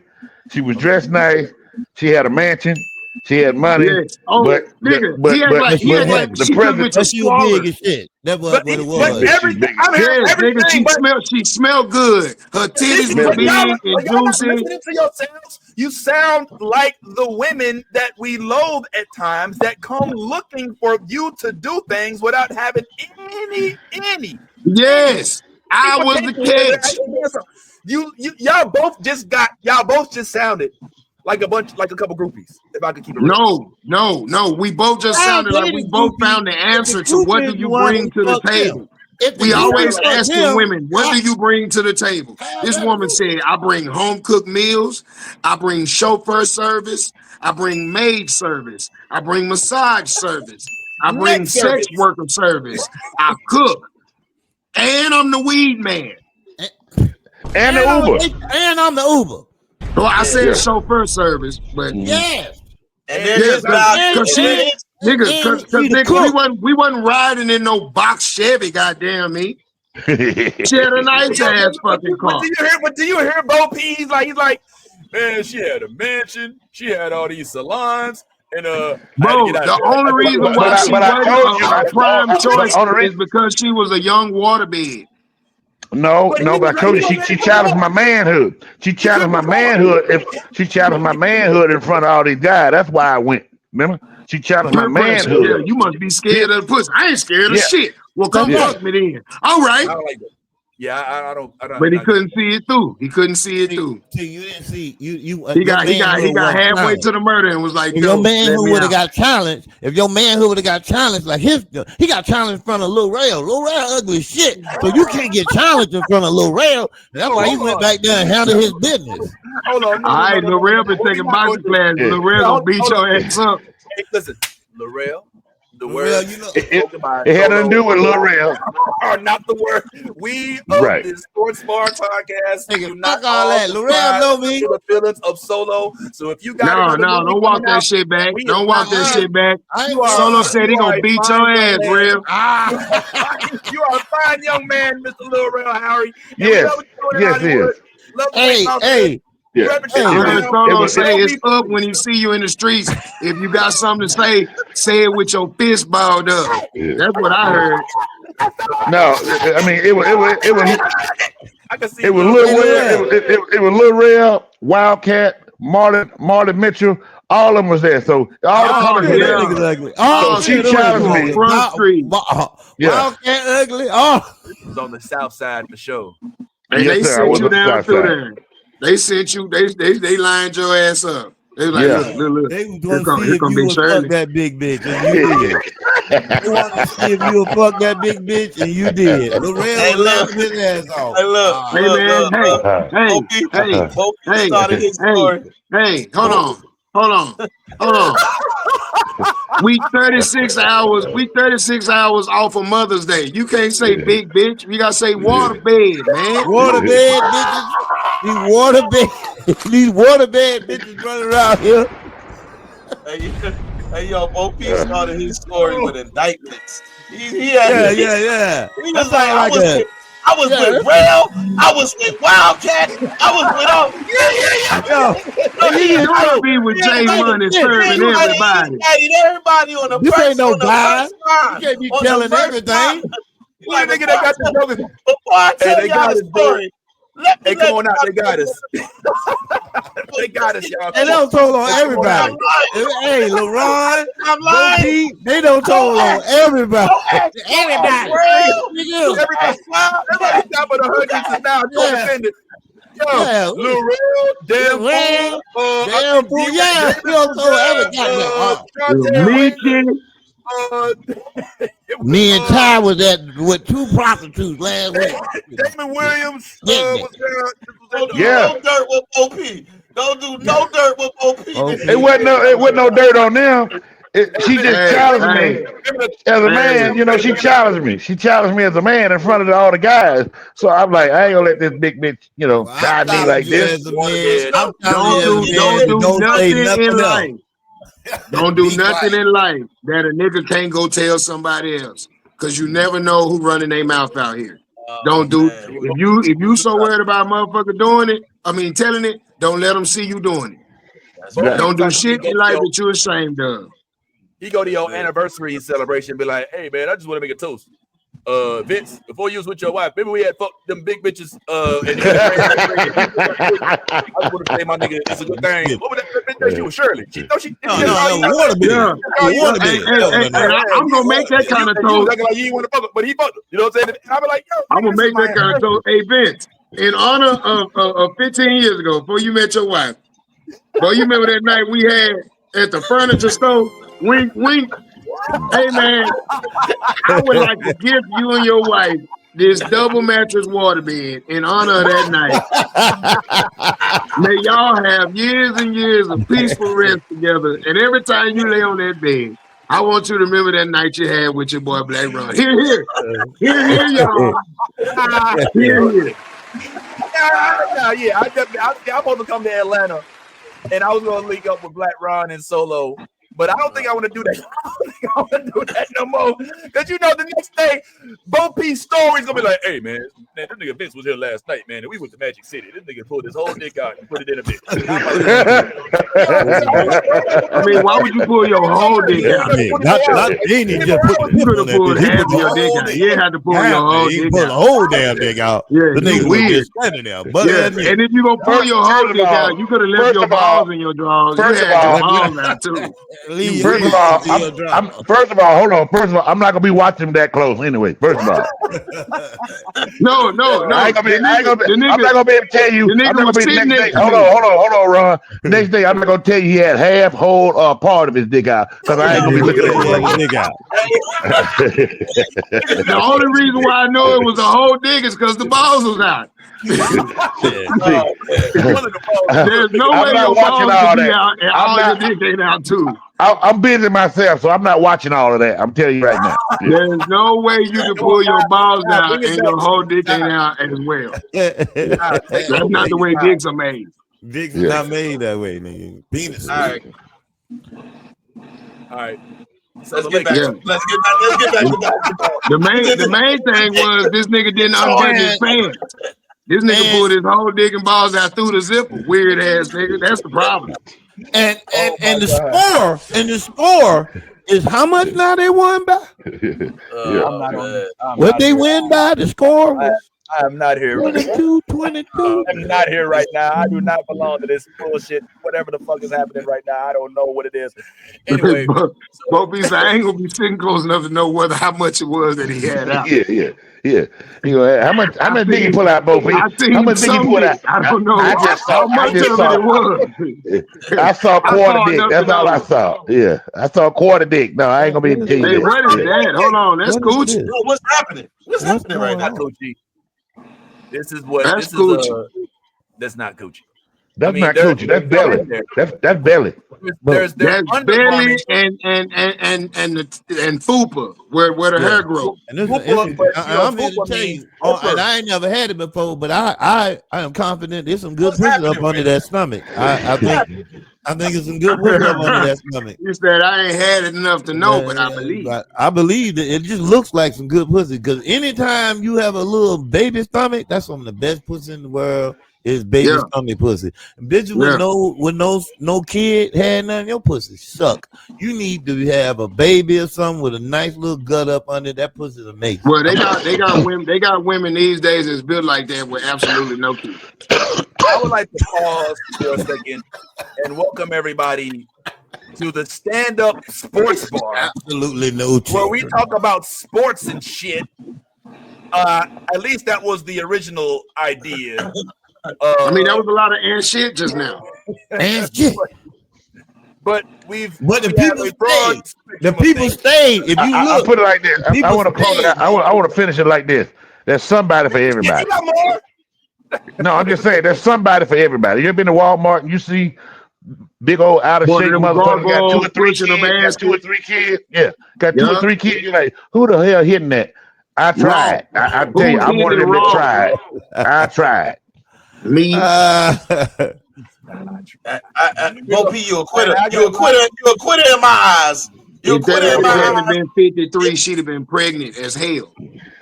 She was dressed nice. She had a mansion. She had money, Yes. Oh, but nigga, he act like But she was but happy. the she could have been president. to But she was swallow. big as shit. That's But what it but was. Yeah, she's everything big as I'm shit. hearing Yes, nigga, everything, but she smelled good. Her titties was Smell but good. big and y'all not juicy. listening to yourselves. You sound like the women that we loathe at times that come looking for you to do things without having any Yes, I was the implication that they're catch. actually doing something. Y'all both just sounded like a couple groupies. If I could keep it real. No. We both just I sounded like dated we both groupies. found the If the answer to what do groupies you one bring who to the fucked them. table. If the We always groupies fucked asking them, women, what do you bring to the table? This woman said, I bring home cooked meals, I bring chauffeur service, I bring maid service, I bring massage service, I Neck bring sex service. worker service, I cook, and I'm the weed man. And the Uber. and I'm the Uber. Well, I said Yeah. chauffeur service, but Yes. And there yeah, is value. cause And she, there is nigga, And cause she the nigga, cook. we wasn't riding in no box Chevy, goddamn me. She had a nice ass fucking car. But do you hear Bo P? He's like, man, she had a mansion, she had all these salons, and I had to Bro, get out of the there. only reason why she but I wasn't told you, a prime but choice on the is because she was a young waterbed. no, But he no, was but I told you she challenged my manhood. She challenged my manhood. If she challenged my manhood in front of all these guys, that's why I went. Remember? She challenged my Peer pressure. Yeah, manhood. you must be Yeah, scared of the pussy. I ain't scared of yeah, shit. Well, come yeah. fuck me then. All right. I don't like that. Yeah, I don't. But he couldn't see it through. He couldn't see it through. See, you didn't see you He your manhood got wasn't halfway challenged. to the murder and was like, If your yo, let manhood me would have out. got challenged, if your manhood would have got challenged, like he got challenged in front of Lil Rail. Lil Rail ugly as shit, so you can't get challenged in front of Lil Rail. That's why he went back there and handled his business. Hold on. All right, No. Lorel been We taking not boxing going class. Yeah. Lorel gonna beat hold on. your ass up. Hey, listen, Lorel, the Lil words Rail, you know, spoken by It had nothing to Solo do with Lil Rel. are not the word. We of Right. this Sports Bar podcast nigga, do not fuck all that. Lil Rail subscribe know me. to the feelings of Solo. So if you got No, another movie don't walk coming that out, shit back. we is Don't not walk that seeing. shit back. I ain't You are, Solo said he you are gonna a beat fine your young ass, man. real. You are a fine young man, Mr. Lil Rel Harry. And we Yes, love what you're doing in yes, it Hollywood. is. Love the way you hey, Yeah, represent I it heard was. now. It Solo was. say Tell it's people, up when he see you in the streets. If you got something to say it with your fist balled up. Yeah. That's what I heard. No, I mean it was. I can see It was Lil Lil hey, Rel. Lil Rel. Rail. It was Lil Rel, Wildcat, Marlon Mitchell. All of them was there. So all the Oh colors Hey, were them there. yeah. niggas ugly. So Oh, Oh, she shit, she them put challenged you niggas on ugly. me. Front Street. Yeah. Wildcat ugly. Oh, This was on the south side for sure. And Yes, they sir. I sent was you on the down south through side. there. They sent you, they lined your ass up. They was like, Yeah. look. they was Here going to see if come you Big would fuck Shirley. that big bitch, and you did. They wanted to see if you would fuck that big bitch, and you did. Lil Rail Hey, was look. laughing his ass off. Hey, look, Ah. Hey man, hey, Opie hey, started his hey, story. hey, hold on. We 36 hours off of Mother's Day. You can't say big bitch. You gotta say water bed, man. Waterbed bitches. These waterbed, these waterbed bitches running around here. Hey, yo, Opie started his story with indictments. He had, Yeah, he, yeah, yeah. he That was like, sound like a I was yeah. with Rail, I was with Wildcat, I was with all. Yo, No, and he you Gotta indicted, be with he J indicted, Money shit. he serving indicted, he everybody. indicted everybody on the This ain't no guy. first You line. can't be On the telling first line. everything. Who the nigga that got the jokers? Before I Hey, tell they y'all got the us, bro. story, let me Hey, come let on out. They got y'all us. They got us, y'all. And Come they on. don't told on Hey, come on out. everybody. Hey, LeRon, I'm Bo lying. Peep, they don't told on everybody. Don't ask Everybody. Rail. Nigga, Ask Everybody Wildcat. top of the hundreds is now yeah, co-defendant. Yo, yeah. Lil Real, Damn LeRon, Fool, I damn think fool, D-Ray yeah. Davis You don't was told every goddamn. Chantel Mickey, Raymond, Me and Ty was at with two prostitutes last week. Damon Williams Getting it. was there. Don't do Yeah. no dirt with OP. Don't do no dirt with OP. Okay. It wasn't no dirt on them. She just challenged me as a man. You know, she challenged me. She challenged me as a man in front of all the guys. So I'm like, I ain't gonna let this big bitch, Well, try I'm me like challenging you this. as a man. I'm challenging don't you as a man to do don't say nothing in nothing else. life. Don't do Be nothing quiet. in life that a nigga can't go tell somebody else. Cause you never know who running their mouth out here. Don't do Man. if you so worried about motherfucker doing it, telling it, don't let them see you doing it. Don't do shit in life that you're ashamed of. He go to your anniversary celebration and be like, hey, man, I just want to make a toast. Vince, before you was with your wife, maybe we had fucked them big bitches. And I just want to say, my nigga, it's a good thing. What was that bitch you? Shirley. Waterbed. I'm gonna make that kind of toast. Like you want to fuck, but he fucked. You know what I'm saying? I'm like, yo, I'm gonna make that kind of toast. Hey, Vince, in honor of 15 years ago, before you met your wife, bro, you remember that night we had at the furniture store? Wink, wink. Hey, man, I would like to gift you and your wife this double mattress waterbed in honor of that night. May y'all have years and years of peaceful rest together. And every time you lay on that bed, I want you to remember that night you had with your boy Black Ron. Here, y'all. Here. Yeah, I'm supposed to come to Atlanta, and I was gonna link up with Black Ron and Solo. But I don't think I want to do that. I don't think I want to do that no more. Because you know, the next day, Bo P's story's gonna be like, hey man, this nigga Vince was here last night, man, and we went to Magic City. This nigga pulled his whole dick out and put it in a bitch. I mean, why would you pull your whole dick out? You could have pulled half of your dick out. You had to pull your whole dick out. Pull the whole damn dick out. Yeah, the nigga weird. was standing there. But and if you gonna pull your whole dick out, you could have left your balls in your drawers. You had your balls out too. First of all, hold on. First of all, I'm not gonna be watching that close anyway. First of all, no. I'm not gonna be able to tell you. I'm not gonna be the next day. Hold on, Ron. Next day, I'm not gonna tell you he had half, whole, part of his dick out because I ain't gonna be looking at his dick out. The only reason why I know it was a whole dick is because the balls was out. There's no way your balls could be out and all your dick ain't out too. I'm busy myself, so I'm not watching all of that. I'm telling you right now. There's no way you can pull your balls out and your whole dick ain't out as well. That's not the way dicks are made. Dicks are not made that way, nigga. Penis. All right. So let's get back. Yeah. Let's get back to that. The main thing was this nigga didn't unbutton his pants. This nigga pulled his whole dick and balls out through the zipper. Weird ass nigga. That's the problem. And the score is how much now they won by? What they win by? The score was I am not here. 22. I'm not here right now. I do not belong to this bullshit. Whatever the fuck is happening right now, I don't know what it is. Anyway, Bobby, I ain't gonna be sitting close enough to know how much it was that he had out. Yeah. You know, how much did he pull out, Bobby? How much did he pull out? I don't know how much of it was. I saw quarter dick. That's all I saw. Yeah, I saw quarter dick. No, I ain't gonna be able to tell you. Hey, what is that? Hold on, that's Gucci. What's happening? What's happening right now, Gucci? This is what. That's Gucci. That's not Gucci. That's not Gucci. That's belly. That's belly. There's belly and fupa where the hair grows. And I'm here to tell you, and I ain't never had it before, but I am confident there's some good pussy up under that stomach. I think it's some good pussy up under that stomach. You said I ain't had it enough to know, but I believe. But I believe that it just looks like some good pussy because anytime you have a little baby stomach, that's some of the best pussy in the world. Is baby stomach pussy. And bitches with no kid had none of your pussy suck. You need to have a baby or something with a nice little gut up under that pussy is amazing. Well, they got women these days that's built like that with absolutely no kid. I would like to pause for a second and welcome everybody to the stand-up sports bar. Absolutely no children. Where we talk about sports and shit. At least that was the original idea. I mean, that was a lot of and shit just now. And shit. But the people stayed. If you look, I put it like this. I want to close it out. I want to finish it like this. There's somebody for everybody. No, I'm just saying there's somebody for everybody. You ever been to Walmart and you see big old out of shape motherfuckers got 2 or 3 kids? Got 2 or 3 kids. Yeah, got 2 or 3 kids. You're like, who the hell hitting that? I tried. I tell you, I'm one of them that tried. I tried. Me. Bo P, you a quitter. You a quitter in my eyes. You a quitter in my eyes. If been 53, she'd have been pregnant as hell.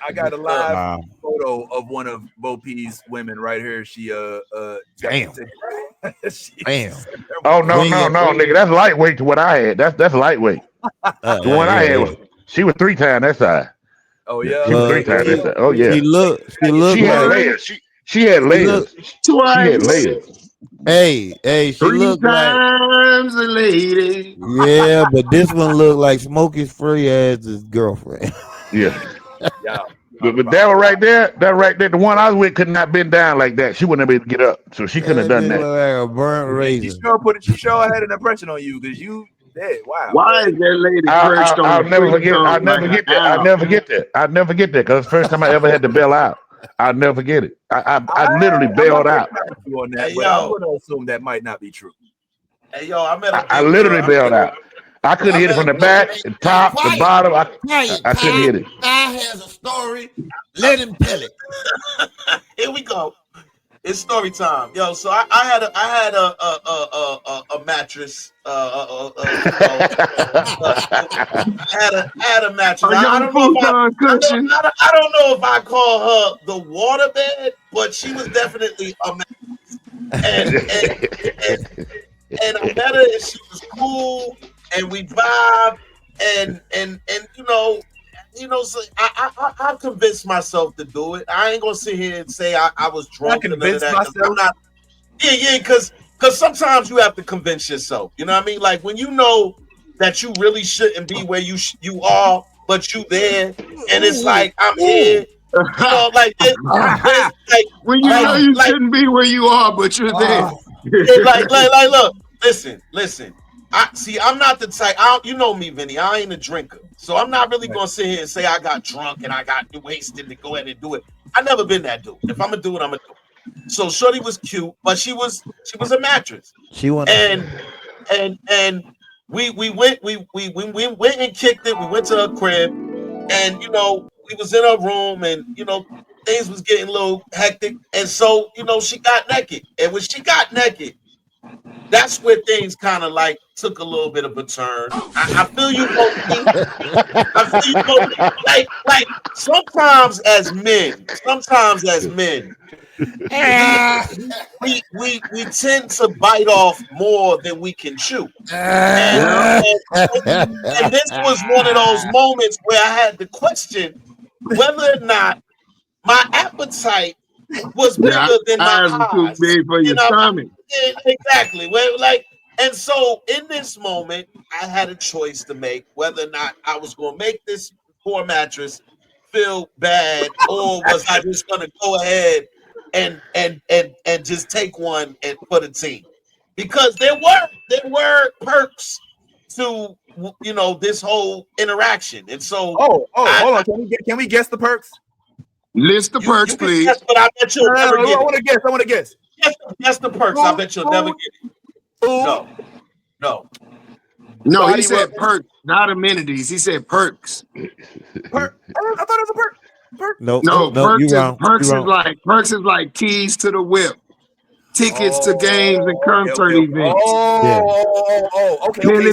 I got a live photo of one of Bo P's women right here. She damn. Damn. Oh no, We ain't nigga, that's lightweight to what I had. That's lightweight. The one I had was she was 3 times that size. Oh yeah. She was Well, 3 times that size. Oh she yeah. look She had like layers. She had layers. She had Twice, layers. hey, she 3 look like times a lady. yeah, but this one look like Smokey's free as his girlfriend. Yeah. Yeah. But that one right there, the one I was with could not bend down like that. She wouldn't have been able to get up, so she couldn't have done That that. look like a burnt She raisin. she sure had an impression on you because you dead. Wow. Why is that lady perched on I'll the never free forget. throw I'll never like forget an that. I'll owl? never forget that. I'll never forget that because the first time I ever had to bail out. I'll never forget it. I literally bailed out. You on that, Hey, but yo. I'm gonna assume that might not be true. Hey, yo, I met a I big literally girl. bailed out. I couldn't hit it from the back, the top, the bottom. I couldn't hit it. Ty has a story. Let him tell it. Here we go. It's story time, yo. So I had a mattress. Had a mattress. A young futon cushion. I don't know if I call her the water bed, but she was definitely a mattress. And I met her, and she was cool, and we vibed, and so I convinced myself to do it. I ain't gonna sit here and say I was drunk and none of that. 'Cause I'm not. Yeah, because sometimes you have to convince yourself. You know what I mean? Like when you know that you really shouldn't be where you are, but you there, and it's like I'm here. You know, like When you know you shouldn't be where you are, but you're there. like look, listen. I'm not the type. You know me, Vinny. I ain't a drinker, so I'm not really gonna sit here and say I got drunk and I got wasted to go ahead and do it. I never been that dude. If I'm gonna do it, I'm gonna do it. So Shorty was cute, but she was a mattress. She won. And we went and kicked it. We went to her crib, and we was in her room, and things was getting a little hectic, and so she got naked, and when she got naked, that's where things kind of like took a little bit of a turn. I feel you, Moki. I feel you, Moki. Like sometimes as men, we tend to bite off more than we can chew. And this was one of those moments where I had to question whether or not my appetite was bigger than my eyes. Too big for your stomach. Exactly. And so in this moment, I had a choice to make whether or not I was going to make this poor mattress feel bad, or was I just going to go ahead and just take one and for the team, because there were perks to this whole interaction, and so hold on, can we guess the perks? List the perks, please. Guess, but I bet you'll never get it. I want to guess. Guess the perks. I bet you'll never get it. No, he said perks, not amenities. He said perks. I thought it was a perk. No, perks is like keys to the whip, tickets to games and concert events. Okay. Pilly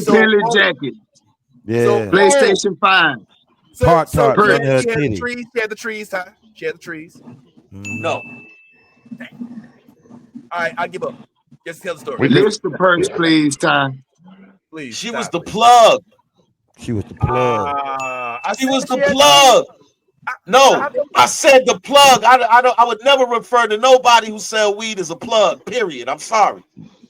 jacket. Yeah. So, PlayStation 5. Park she had titty. the trees, Ty. She had the trees. No. All right, I give up. Just tell the story. We list the perks, please, Ty. Please. She was the plug. She was the plug. She was the plug. No, I said the plug. I would never refer to nobody who sell weed as a plug. Period. I'm sorry,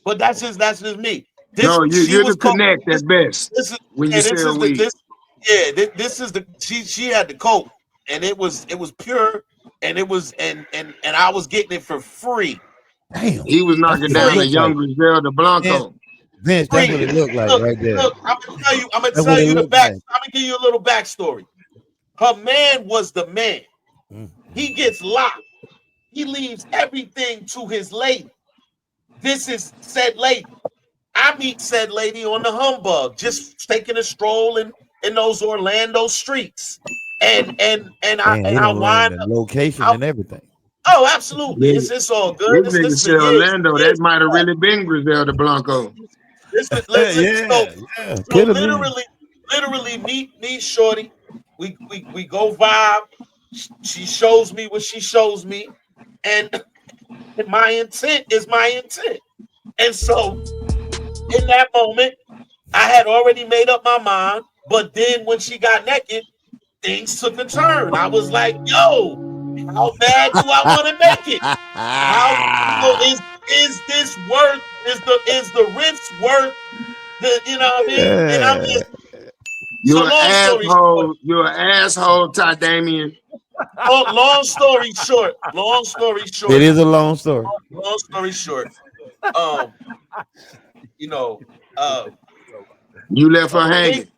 but that's just me. You're the connect at best. When you sell weed. This is the she had the coat, and it was pure, and it was and I was getting it for free. Damn, he was knocking down a young Griselda Blanco. Vince, that's what it looked like right there. Look, I'm gonna tell you the back. I'm gonna give you a little backstory. Her man was the man. He gets locked. He leaves everything to his lady. This is said lady. I meet said lady on the humbug, just taking a stroll in those Orlando streets, and I wind up location and everything. Oh, absolutely, it's all good. This nigga said Orlando. That might have really been Griselda Blanco. Literally meet shorty. We go vibe. She shows me what she shows me, and my intent is my intent. And so in that moment, I had already made up my mind. But then when she got naked, things took a turn. I was like, yo, how bad do I want to make it? How is this worth? Is the risk worth the, you know what I mean? And I'm just, so You're an long story short. asshole. You're an asshole, Ty Damien. Long story short. Long story short. It is a long story. Long story short. You know, You left her hanging.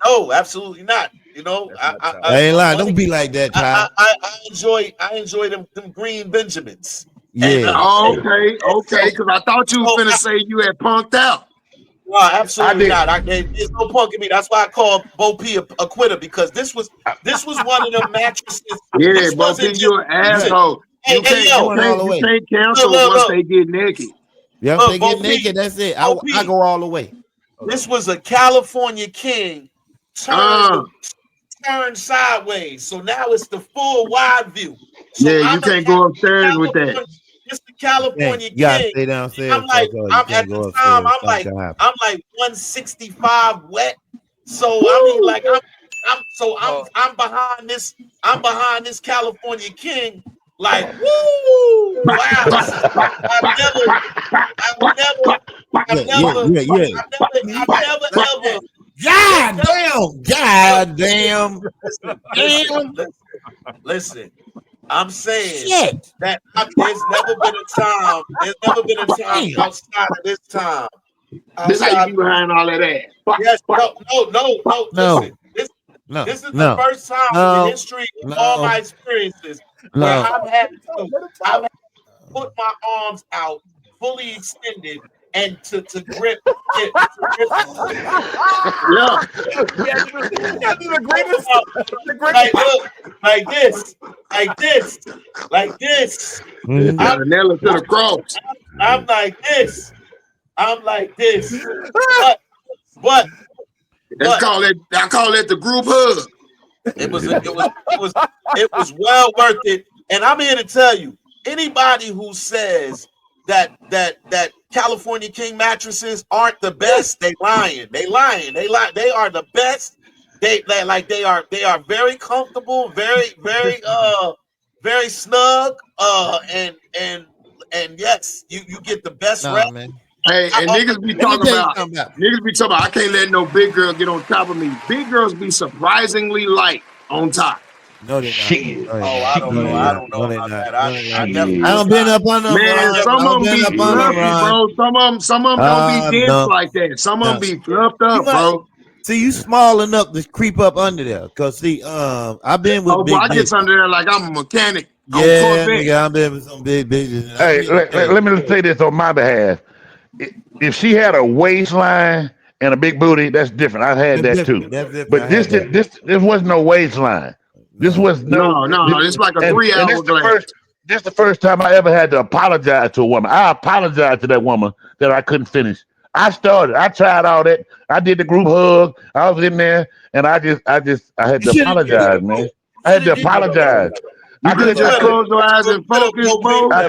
no, absolutely not. You know, I ain't lying. Don't be like that, Ty. I enjoy them green Benjamins. Yeah. Okay. Because I thought you were finna say you had punked out. No, absolutely not. There's no punking me. That's why I called Bo P a quitter, because this was one of them mattresses. Yeah, Bo P, you're an asshole. You can't cancel once they get naked. Yeah, if they get naked, that's it. I go all the way. This was a California King turned sideways, so now it's the full wide view. So yeah, you can't go upstairs with that. It's the California King. You gotta stay downstairs. I'm like, at the time, I'm like 165 wet. So I mean, like, I'm behind this. I'm behind this California King. Like, woo! Wow! I've never ever. God damn. Listen, I'm saying that there's never been a time outside of this time. This how you be behind all of that. Yes, no. Listen, this is the first time in the history of all my experiences where I've had to put my arms out, fully extended, and to grip. Like this. Nail it to the cross. I'm like this. But I call it the group hug. It was well worth it. And I'm here to tell you, anybody who says that California King mattresses aren't the best, they lying. They are the best. They are very comfortable, very snug. And yes, you get the best rest. Man. Hey, and niggas be talking about I can't let no big girl get on top of me. Big girls be surprisingly light on top. No, they're Shit. I don't know about that. I don't been up on them. Man, some of them be fluffy, bro. Some of them don't be dense like that. Some of them be fluffed up, bro. See, you small enough to creep up under there. Cause see, I've been with big I get under there like I'm a mechanic. Yeah, nigga, I've been with some big bitches. Hey, let me say this on my behalf. If she had a waistline and a big booty, that's different. I've had that too. But this wasn't no waistline. This was no. It's like a 3-hour glass. This is the first time I ever had to apologize to a woman. I apologized to that woman that I couldn't finish. I tried all that. I did the group hug. I was in there, and I had to apologize, man. I had to apologize. I couldn't just close your eyes and focus, bro. I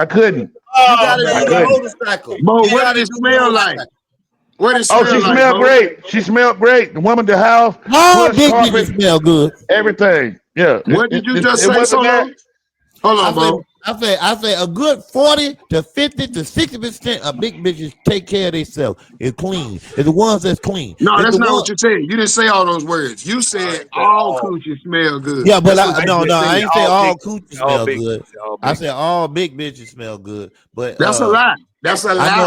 couldn't. You gotta do the motorcycle. Bo, what did it smell like? She smelled great. She smelled great. The woman, the house, big bitches smell good. Everything. Yeah. What did you just say, Solo? Hold on, Bo. I say a good 40 to 50 to 60% of big bitches take care of themselves. It's clean. It's the ones that's clean. No, that's not what you said. You didn't say all those words. You said all coochies smell good. Yeah, but I ain't say all coochies smell good. I said all big bitches smell good. But that's a lie. That's a lie. I know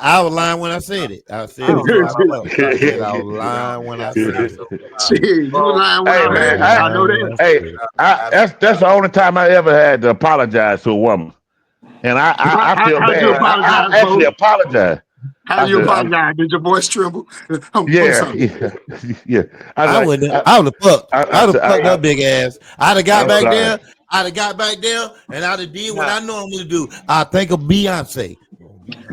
I was lying when I said it. I said I was lying when I said it. You were lying when I said it. I know that. Hey, that's the only time I ever had to apologize to a woman. And I feel bad. I actually apologize. How do you apologize? Did your voice tremble? Yeah. I would have fucked her big ass. I'd have got back there. And I'd have did what I normally do. I think of Beyonce.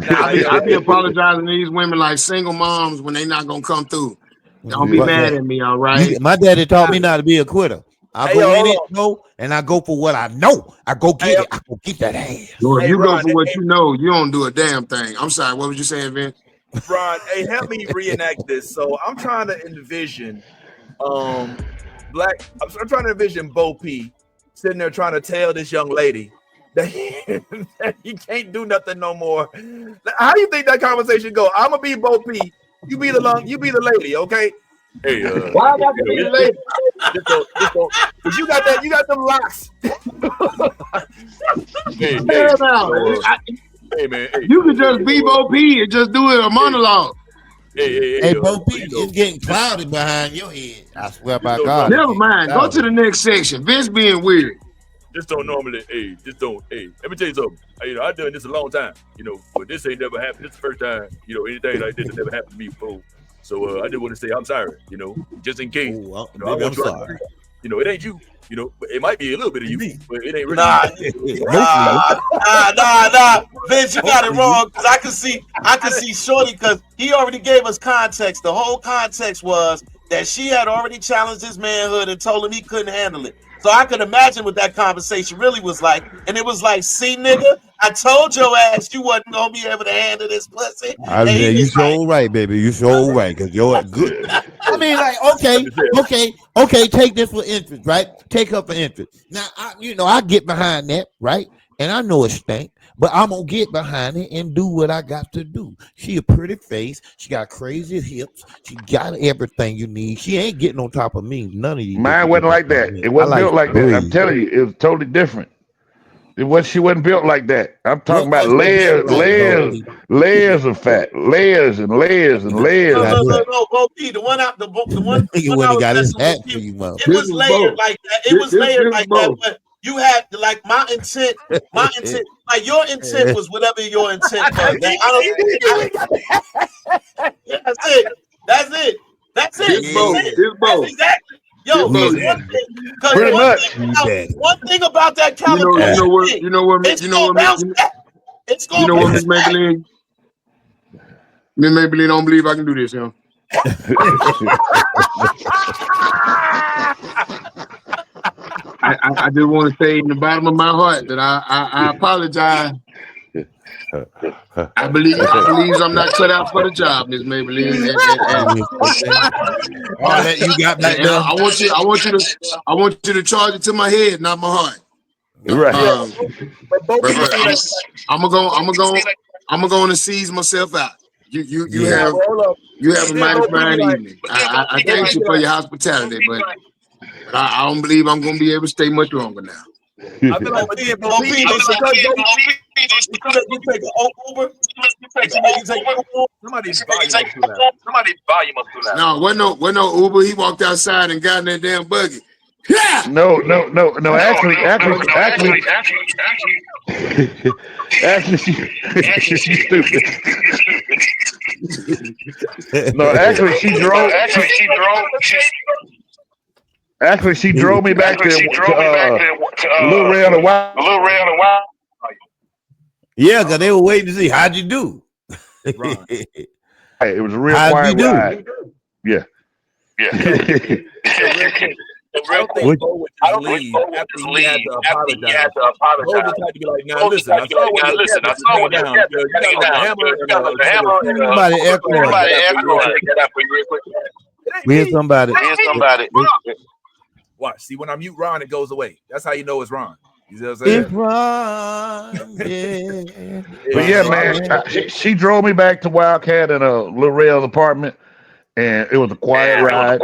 I be apologizing to these women like single moms when they not gonna come through. Don't be mad at me, all right? My daddy taught me not to be a quitter. I go in it, and I go for what I know. I go get it. I go get that ass. Well, if Hey, you Ron, go for what you know, you don't do a damn thing. I'm sorry. What was you saying, Vince? Ron, hey, help me reenact this. So I'm trying to envision, I'm trying to envision Bo P sitting there trying to tell this young lady that he can't do nothing no more. How do you think that conversation go? I'm gonna be Bo P. You be the lady, okay? Hey, Why I got to be late? Cause you got them locks. hey, man. Hey, You could just be Bo P and just do it a monologue. Hey, Bo P, it's getting cloudy behind your head. I swear by God. Never mind. Go to the next section. Vince being weird. Just don't normally, let me tell you something. I've done this a long time, but this ain't never happened. This is the first time, anything like this has never happened to me before. So I just want to say I'm sorry, just in case. I'm sorry. It ain't you, but it might be a little bit of you, but it ain't really. Nah. Vince, you got it wrong. Cause I can see Shorty, because he already gave us context. The whole context was that she had already challenged his manhood and told him he couldn't handle it. So I could imagine what that conversation really was like. And it was like, see, nigga, I told your ass you wasn't gonna be able to handle this pussy. I mean, you so right, baby. You so right, because you're good. I mean, like, okay, take this for interest, right? Take her for interest. Now, I get behind that, right? And I know it stank, but I'm gonna get behind it and do what I got to do. She a pretty face, she got crazy hips, she got everything you need. She ain't getting on top of me. None of you. Mine wasn't like that. It wasn't built like that. I'm telling you, it was totally different. She wasn't built like that. I'm talking about layers of fat, layers and layers and layers. No, Bo P, the one I was got his hat with for you, mother. It was layered like that. It was layered like that, but you had like my intent, like your intent was whatever your intent was. That's it. That's exactly. Yo, pretty much. One thing about that California it's gonna bounce back. It's gonna Miss Maybelline? Miss Maybelline don't believe I can do this, I just want to say in the bottom of my heart that I apologize. I believe I'm not cut out for the job, Miss Maybelline. All that you got back there. I want you to charge it to my head, not my heart. Right. I'm gonna seize myself out. You have a mighty fine evening. I thank you for your hospitality, but I don't believe I'm gonna be able to stay much longer now. I feel like you take an Uber. Somebody's volume up too loud. No, wasn't no Uber. He walked outside and got in that damn buggy. Yeah. No. Actually, she's stupid. No, actually, she drove. Actually, she drove me back to Little Ray on the Wild. Yeah, because they were waiting to see how'd you do. It was a real quiet ride. Yeah. I don't think Bo would just leave after he had to apologize. Bo would have to be like, now listen, I saw what you down. You got the hammer and somebody echoing. We hear somebody. Watch. See, when I mute Ron, it goes away. That's how you know it's Ron. You know what I'm saying? It's Ron. Yeah. But yeah, man, she drove me back to Wildcat in a Little Rail's apartment, and it was a quiet ride.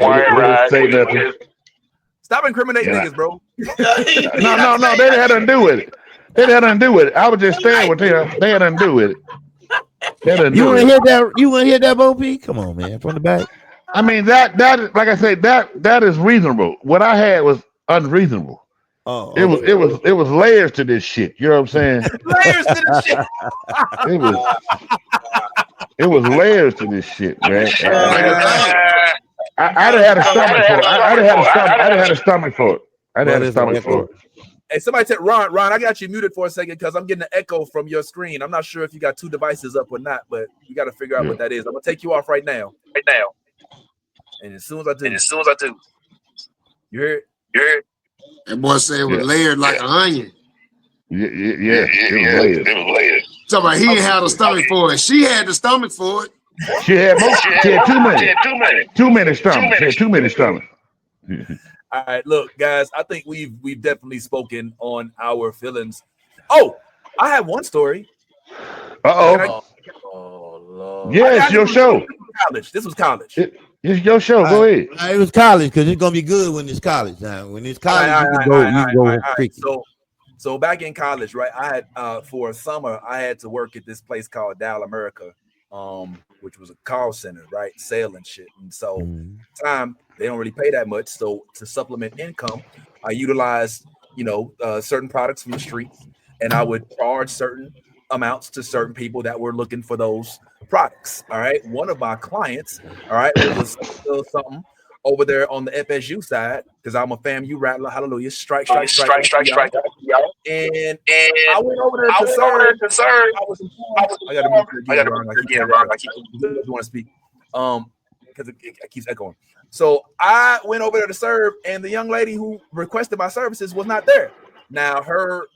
Say nothing. Stop incriminating niggas, bro. No. They didn't have nothing to do with it. I was just staying with them. They had nothing to do with it. You want to hear that? You want to hear that, Bo P? Come on, man, from the back. I mean that like I said, that is reasonable. What I had was unreasonable. Oh, it was layers to this shit. You know what I'm saying? Layers to this shit. It was layers to this shit, man. I didn't have a stomach for it. I didn't have a stomach for it. Hey, somebody said, Ron, I got you muted for a second because I'm getting an echo from your screen. I'm not sure if you got two devices up or not, but you got to figure out what that is. I'm gonna take you off right now. And as soon as I do, you hear it? That boy said it was layered like an onion. Yeah, it was layered. So about he didn't have the stomach for it. She had the stomach for it. She had too many stomachs. She had too many stomachs. All right, look, guys. I think we've definitely spoken on our feelings. Oh, I have one story. Oh, Lord. yes, your show. This was college. It's your show. Go ahead. It was college because it's gonna be good when it's college. Now, when it's college, you can go. So back in college, right? I had for a summer, I had to work at this place called Dial America, which was a call center, right? Sale and shit. And so time they don't really pay that much. So to supplement income, I utilized, certain products from the streets, and I would charge certain amounts to certain people that were looking for those products. All right. One of my clients, all right, was something over there on the FSU side, because I'm a FAMU rattler. Hallelujah. Strike. And I went over there to serve. I got to move again. I want to speak. Because it keeps echoing. So I went over there to serve, and the young lady who requested my services was not there. Now her,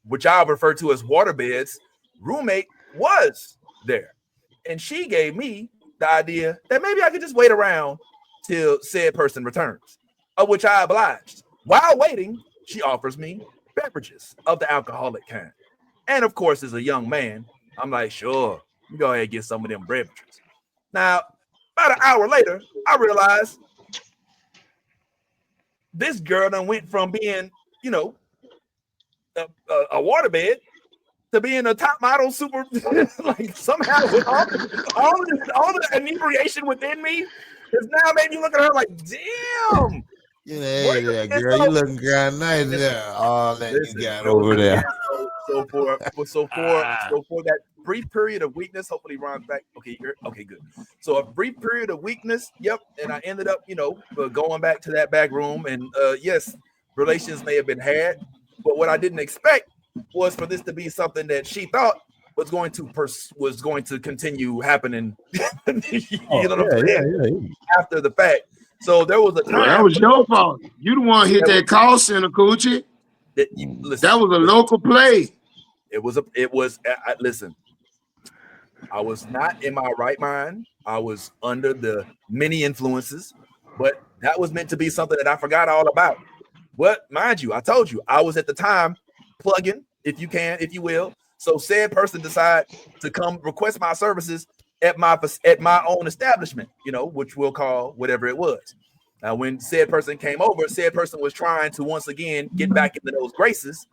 which I refer to as waterbeds, roommate was there. And she gave me the idea that maybe I could just wait around till said person returns, of which I obliged. While waiting, she offers me beverages of the alcoholic kind. And of course, as a young man, I'm like, sure, you go ahead and get some of them beverages. Now, about an hour later, I realized this girl done went from being, a waterbed to being a top model super, like somehow with all the inebriation within me has now made me look at her like, damn. Yeah, girl, you looking kind of nice there. All that you got over there. So for that brief period of weakness, hopefully Ron's back. Okay, good. So a brief period of weakness, yep. And I ended up, going back to that back room, and yes, relations may have been had. But what I didn't expect was for this to be something that she thought was going to continue happening. After the fact. So there was a time that was your fault. You the one hit that call center, Coochie. That was a local play. Listen. I was not in my right mind. I was under the many influences, but that was meant to be something that I forgot all about. But mind you, I told you, I was at the time plugging, if you will. So said person decide to come request my services at my own establishment, which we'll call whatever it was. Now, when said person came over, said person was trying to once again get back into those graces.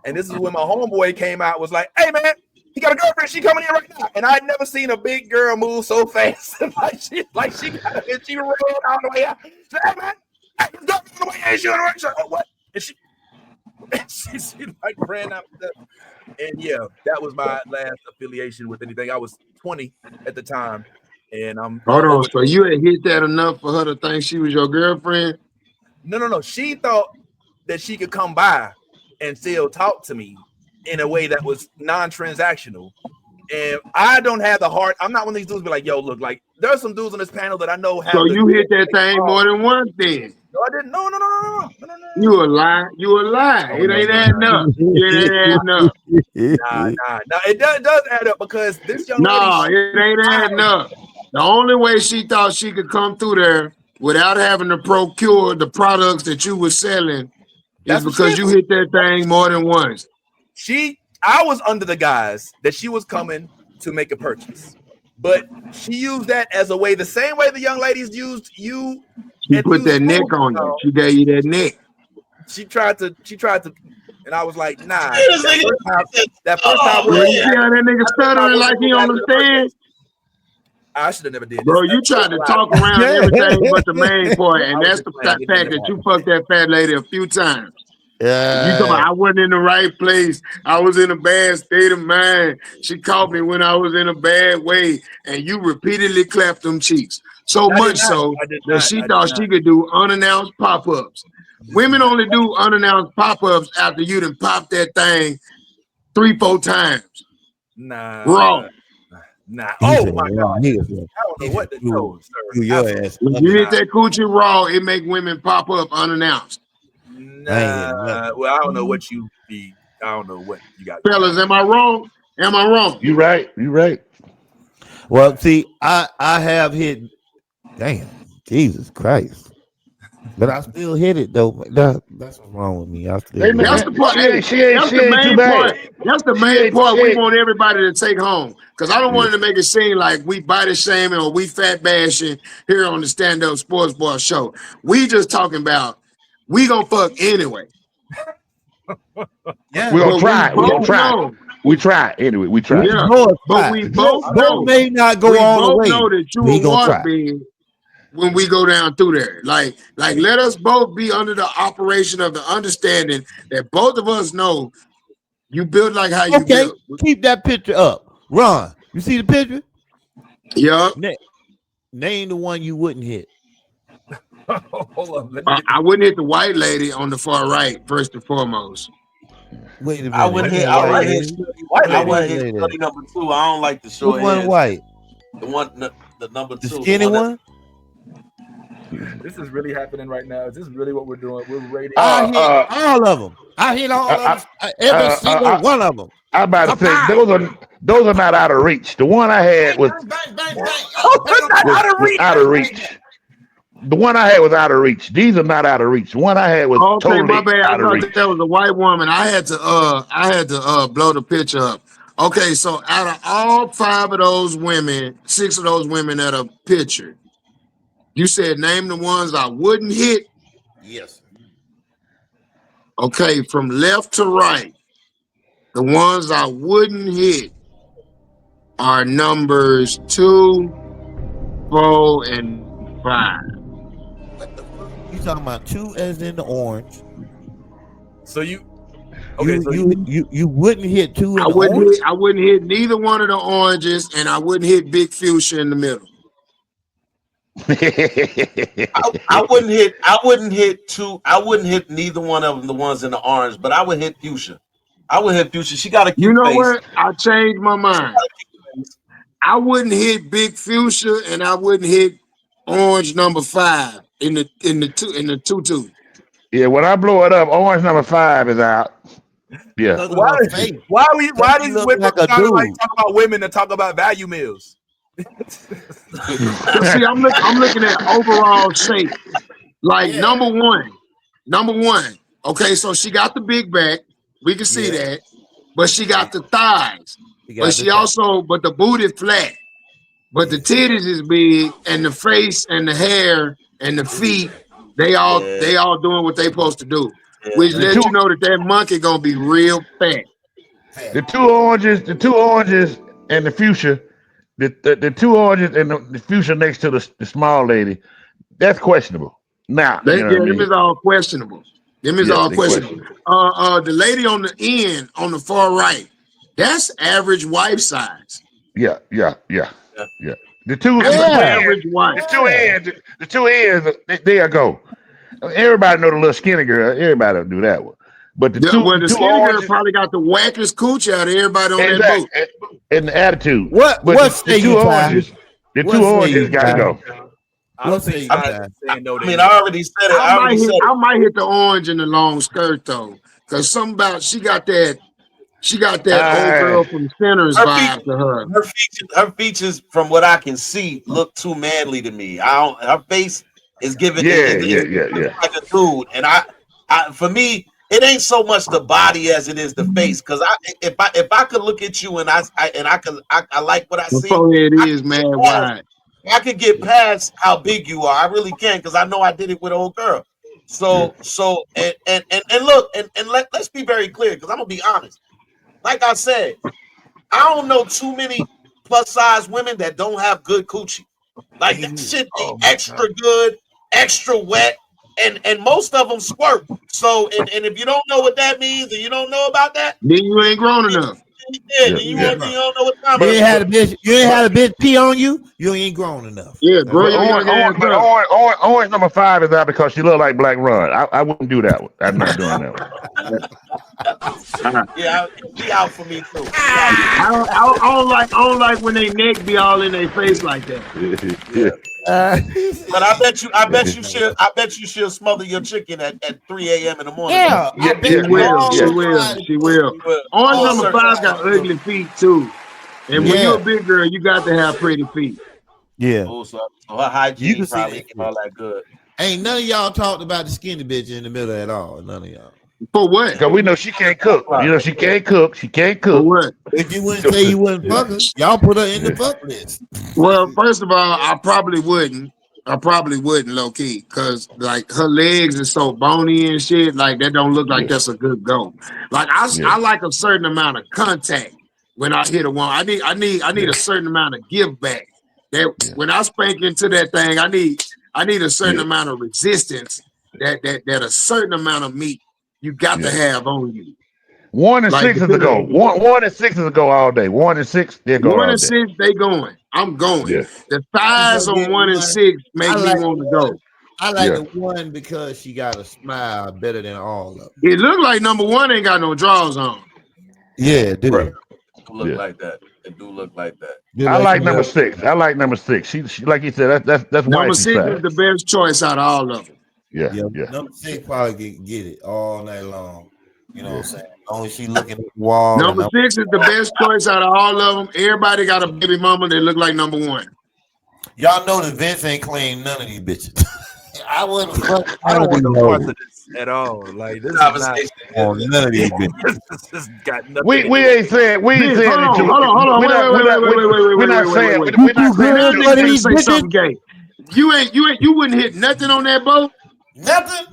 And this is when my homeboy came out, was like, hey man, he got a girlfriend, she coming in right now. And I'd never seen a big girl move so fast. she ran all the way out. She said, hey man, don't go the way. She on the right side. Oh, what? And she like ran out. And yeah, that was my last affiliation with anything. I was 20 at the time, and I'm. Hold on, so you had hit that enough for her to think she was your girlfriend? No. She thought that she could come by and still talk to me in a way that was non-transactional. And I don't have the heart. I'm not one of these dudes be like, yo, look, like there's some dudes on this panel that I know have. So you hit that thing more than once then? No, I didn't. No. You a lie. It ain't adding up. It ain't adding up. Nah. It does add up because this young lady. It ain't adding up. The only way she thought she could come through there without having to procure the products that you were selling is because you hit that thing more than once. I was under the guise that she was coming to make a purchase, but she used that as a way, the same way the young ladies used you. She put that neck on you. She gave you that neck. She tried to, and I was like, nah. That first time, you see how that nigga stuttering like he understand? I should have never did this. Bro, you tried to talk around everything but the main point, and that's the fact that you fucked that fat lady a few times. Yeah, you talking about I wasn't in the right place. I was in a bad state of mind. She caught me when I was in a bad way, and you repeatedly clapped them cheeks. So much so that she thought she could do unannounced pop-ups. Women only do unannounced pop-ups after you done popped that thing 3-4 times. Nah. Wrong. Nah. Oh my God. I don't know what to do, sir. Your ass. When you hit that coochie raw, it make women pop up unannounced. Well, I don't know what you be. I don't know what you got. Fellas, am I wrong? Am I wrong? You right. You right. Well, see, I have hit. Damn, Jesus Christ! But I still hit it though. That's what's wrong with me. I still. Hey, hit man, That's it. the part. Hey, she ain't too main part. bad. That's the She main ain't- part she we ain't- want everybody to take home. Because I don't want it to make it seem like we body shaming or we fat bashing here on the Stand Up Sports Bar show. We just talking about we gonna fuck anyway. Yeah, We're gonna But we try. We're gonna both try. know. We try anyway. We try. we Yeah. both But try. we both Both know. may not go We all the both way. know that you We a gonna water try. bed when we go down through there. Like let us both be under the operation of the understanding that both of us know you build like how you Okay, build. keep that picture up. Ron, you see the picture? Yeah. Name the one you wouldn't hit. Hold on. Let me get I wouldn't hit the white lady on the far right, first and foremost. Wait a minute. I wouldn't hit. White I wouldn't lady. hit. white I lady. wouldn't White hit lady. study number 2. I don't like the Which short one hairs. white? The one, the number 2. The skinny one? This is really happening right now. Is this really what we're doing? We're rating. I hit all of them. I hit all of them. Every single one of them. I'm about to say those are not out of reach. The one I had was out of reach. The one I had was out of reach. These are not out of reach. The one I had was Okay, my totally bad. I out of thought reach. that was a white woman. I had to blow the picture up. Okay, so out of all 5 of those women, 6 of those women that are pictured, you said name the ones I wouldn't hit. Yes. Okay, from left to right, the ones I wouldn't hit are numbers 2, 4, and 5. What the fuck? You talking about 2 as in the orange? So you okay? You wouldn't hit 2 in I the orange? wouldn't hit neither one of the oranges, and I wouldn't hit big fuchsia in the middle. I wouldn't hit. I wouldn't hit 2. I wouldn't hit neither one of them. The ones in the orange, but I would hit fuchsia. I would hit fuchsia. She got a You cute know face. what? I changed my mind. I wouldn't hit big fuchsia, and I wouldn't hit orange number 5 in the 2-2. Yeah, when I blow it up, orange number 5 is out. Yeah. Because of Why? her face. Why She these look women like a trying to like dude. talk about women and talk about value meals? Because see, I'm looking at overall shape. Like number one. Okay, so she got the big back. We can see Yeah. that, but she got the thighs. She But got she the also, but the booty flat. But the titties is big, and the face and the hair and the feet, they all doing what they supposed to do. Which Yeah. lets you know that monkey gonna be real fat. The two oranges and the fuchsia, the 2 oranges and the fuchsia next to the small lady, that's questionable. Now, you know what I Them mean? is all questionable. Them is Yeah, all they questionable. The lady on the end, on the far right, that's average wife size. Yeah. The two Yeah. Average wife. the two ends, there go. Everybody know the little skinny girl. Everybody will do that one. But the two Skinny girl oranges, probably got the wackest coochie out of everybody on that boat. exactly, and the attitude. What say the two you, Ty? oranges, the What two say oranges you, got to Ty? go. I don't think Ty's saying no. I mean, I already said it. I already said I it. might hit the orange in the long skirt though, because something about she got that old girl from Sinners Her vibe features, to her. her features, from what I can see, look too manly to me. I don't. Her face is giving. Yeah. Like a dude, and for me, it ain't so much the body as it is the face. Because if I could look at you and I like what I The see, forehead is mad wide. I could get past how big you are. I really can, because I know I did it with an old girl. So and look, and let's be very clear, because I'm gonna be honest. Like I said, I don't know too many plus size women that don't have good coochie. Like that shit be extra good, extra wet, and most of them squirt. So and if you don't know what that means, and you don't know about that, Then you ain't grown enough. then you don't know what time You it ain't is. had a bitch pee on you. You ain't grown enough. Yeah, grow But your young ass up. orange number 5 is out because she look like Black Ron. I wouldn't do that one. I'm not doing that one. Yeah, be out for me too. I don't like when they neck be all in their face like that. But I bet you she'll smother your chicken at 3 a.m. in the morning. Yeah, Yeah, I bet She yeah, you yeah, will. all She yeah. will. certified She cook. will. She will. Orange All number 5 got certified cook. ugly feet too. And when you're Yeah, a big girl, you got to have pretty feet. yeah. Oh, so her You can hygiene see probably that ain't shit. all that good. Ain't none of y'all talked about the skinny bitch in the middle at all. None of y'all. For what? Because we know she can't cook. You know, she can't cook. She can't For cook. what? If you wouldn't say you wouldn't fuck her, y'all put her in the Yeah. fuck list. Well, first of all, I probably wouldn't. I probably wouldn't, low key, because like her legs is so bony and shit. Like that don't look like Yeah. that's a good go. Like Yeah. I like a certain amount of contact when I hit a woman. I need Yeah. a certain amount of give back. That Yeah. when I spank into that thing, I need a certain Yeah. amount of resistance. That a certain amount of meat you got to Yeah. have on you. 1 and Like 6 is a go. depending, 1 and 6 is a go all day. 1 and 6, they're going 1 all and day. 6, they going. I'm going. Yeah. The I'm thighs gonna on get 1 and one. 6 make I me like the want to one. go. I like Yeah. the one because she got a smile better than all of them. It look like number 1 ain't got no drawers on. Yeah, dude. Right. It do look Yeah. like that. It do look like that. Just I like she like number got. 6. I like number 6. She like you said, that's Number wifey 6 is size. the best choice out of all of them. Yeah. Yeah, Yeah. number 6 probably get it all night long. You know what I'm Yeah. saying? As long as she looking at the wall and Number I'm 6 is the best choice out of all of them. Everybody got a baby mama that look like number 1. y'all know that Vince ain't claimed none of these bitches. I wouldn't fuck I none don't of want these no parts hoes of this at all. Like this is not. Conversation. on none of these bitches. This got nothing to We do. ain't saying Vince, hold that on, you hold on, hold on. we're Wait, not wait, we're wait, wait, not wait, wait, wait, we're wait, not wait, wait, saying wait. You we're not too saying Now that good that you for nigga finna these say bitches? something gay. You wouldn't hit nothing on that boat. Nothing.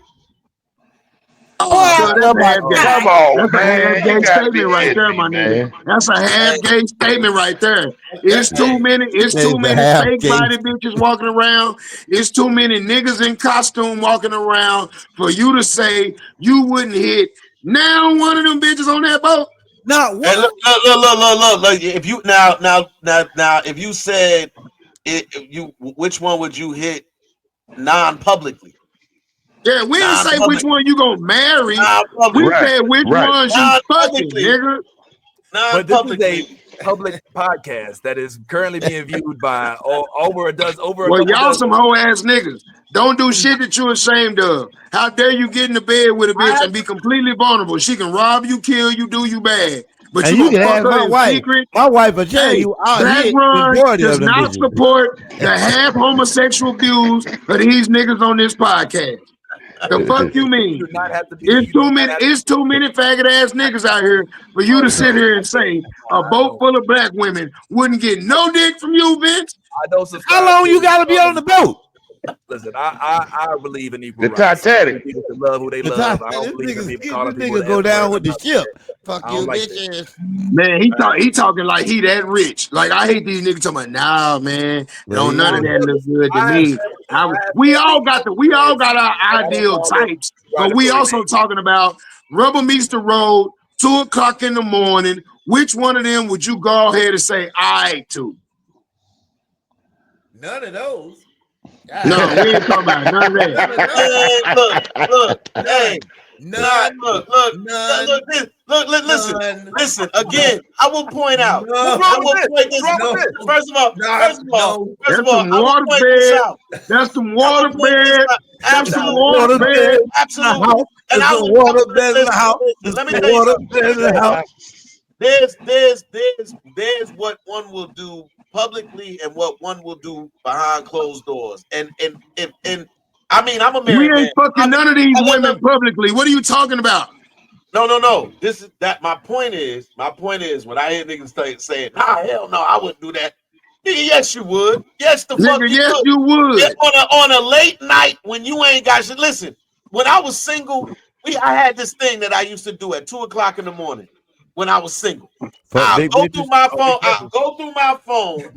Oh, Boy, so that's come a half on. gay. come on, That's a half man. You gay gotta be statement right kidding there, me, my nigga. man. That's a half Hey, gay statement right there. That It's too many. It's is too a many half fake gay. body bitches walking around. It's too many niggas in costume walking around for you to say you wouldn't hit. Now one of them bitches on that boat. Not hey, one. look. If you now, if you said if you, which one would you hit non-publicly? Yeah, we didn't say which Non-public, one you gonna marry. We non-public, Right, said which right. ones you fucking, non-publicly, nigga. But this is a non-publicly. public podcast that is currently being viewed by over a Well, couple y'all dozen. some hoe ass niggas. Don't do shit that you ashamed of. How dare you get in the bed with a bitch and be completely vulnerable? She can rob you, kill you, do you bad. But And you you gonna can fuck ask her my in wife. secret. My wife will tell Hey, you I Black hit Ron majority does of them not bitches. support the half homosexual views of these niggas on this podcast. The fuck you You do mean? not have to be. You do not have to. It's too many faggot ass niggas out here for you to sit here and say a I boat don't. full of black women wouldn't get no dick from you, Vince. I don't How subscribe long you to. gotta be on the boat? Listen, I believe in equal The rights. Titanic. People can love who they The love. time I don't this believe in people calling this people nigga the go F down word. with the ship. Fuck I you, don't like that. bitches. Man, he talking like he that rich. Like I hate these niggas talking about, nah, man. Well, Don't he none of is. that look good to I have me. said, I have We said all things got over we the all years, got our but I don't ideal call them types, but we derogatory also names. talking about rubber meets the road, 2:00 in the morning. Which one of them would you go ahead and say I to? None of those. No, God we ain't talking about none of that. damn. None of those. Hey, look, hey, None. nah, None. look, None. None. listen. Again, I will point out. What's No. wrong I with will this? point What's this. wrong with No. this? Not no. First of That's all, some I will water point this bed. out. That's some I will water point this bed. out. That's some Nah, Absolutely, water Water bed. bed in the absolutely. house. And There's I some will water bed in the house. listen. There's Let me some tell you water something. bed in the house. There's what one will do publicly and what one will do behind closed doors. And I mean, I'm a We married man. ain't fucking none of these women Look, publicly. What are you talking about? no. This is that. My point is when I hear niggas saying, "Nah, hell no, I wouldn't do that." Nigga, yes, you would. Yes, the fuck Nigga, you yes, would. you Yeah, would. on a late night when you ain't got shit. Listen, when I was single, I had this thing that I used to do at 2:00 in the morning when I was single. Fuck big bitches. I'll go through my phone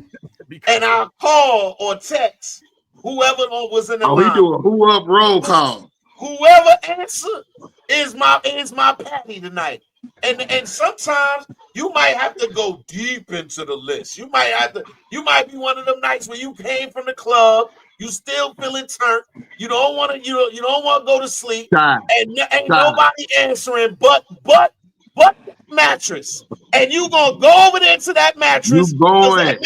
be and careful. I'll call or text whoever was in the Oh, he line. do a who up roll call. Whoever answer is my patty tonight. And sometimes you might have to go deep into the list. You might be one of them nights where you came from the club, you still feeling turned. You don't want to you don't want to go to sleep, Time, and ain't time. nobody answering but the mattress. And you gonna go over there to that You mattress going.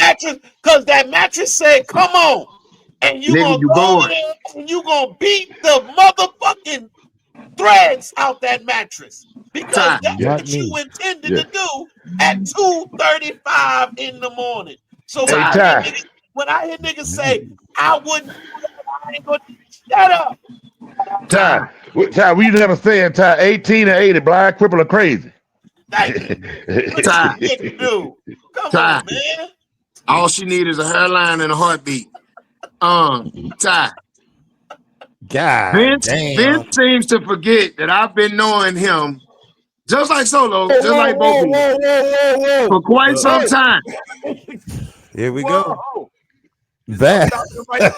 because that mattress said, "Come on." and you Nigga, gonna you go over bored. there and you gonna beat the motherfucking threads out that mattress because Ty. that's Not what me. you intended Yeah. to do at 2:35 in the morning. So when Hey, I Ty. hear niggas say I wouldn't do that, I ain't gonna shut up. Ty, we used to have a saying, Ty, 18 and 80, blind, cripple, or crazy. Thank you. Look Ty. at you do. Come Ty. on, man. All she need is a hairline and a heartbeat. Ty. God damn. Vince seems to forget that I've been knowing him, just like Solo, just like Bo B, for quite some time. Here we go. Whoa. Back. There's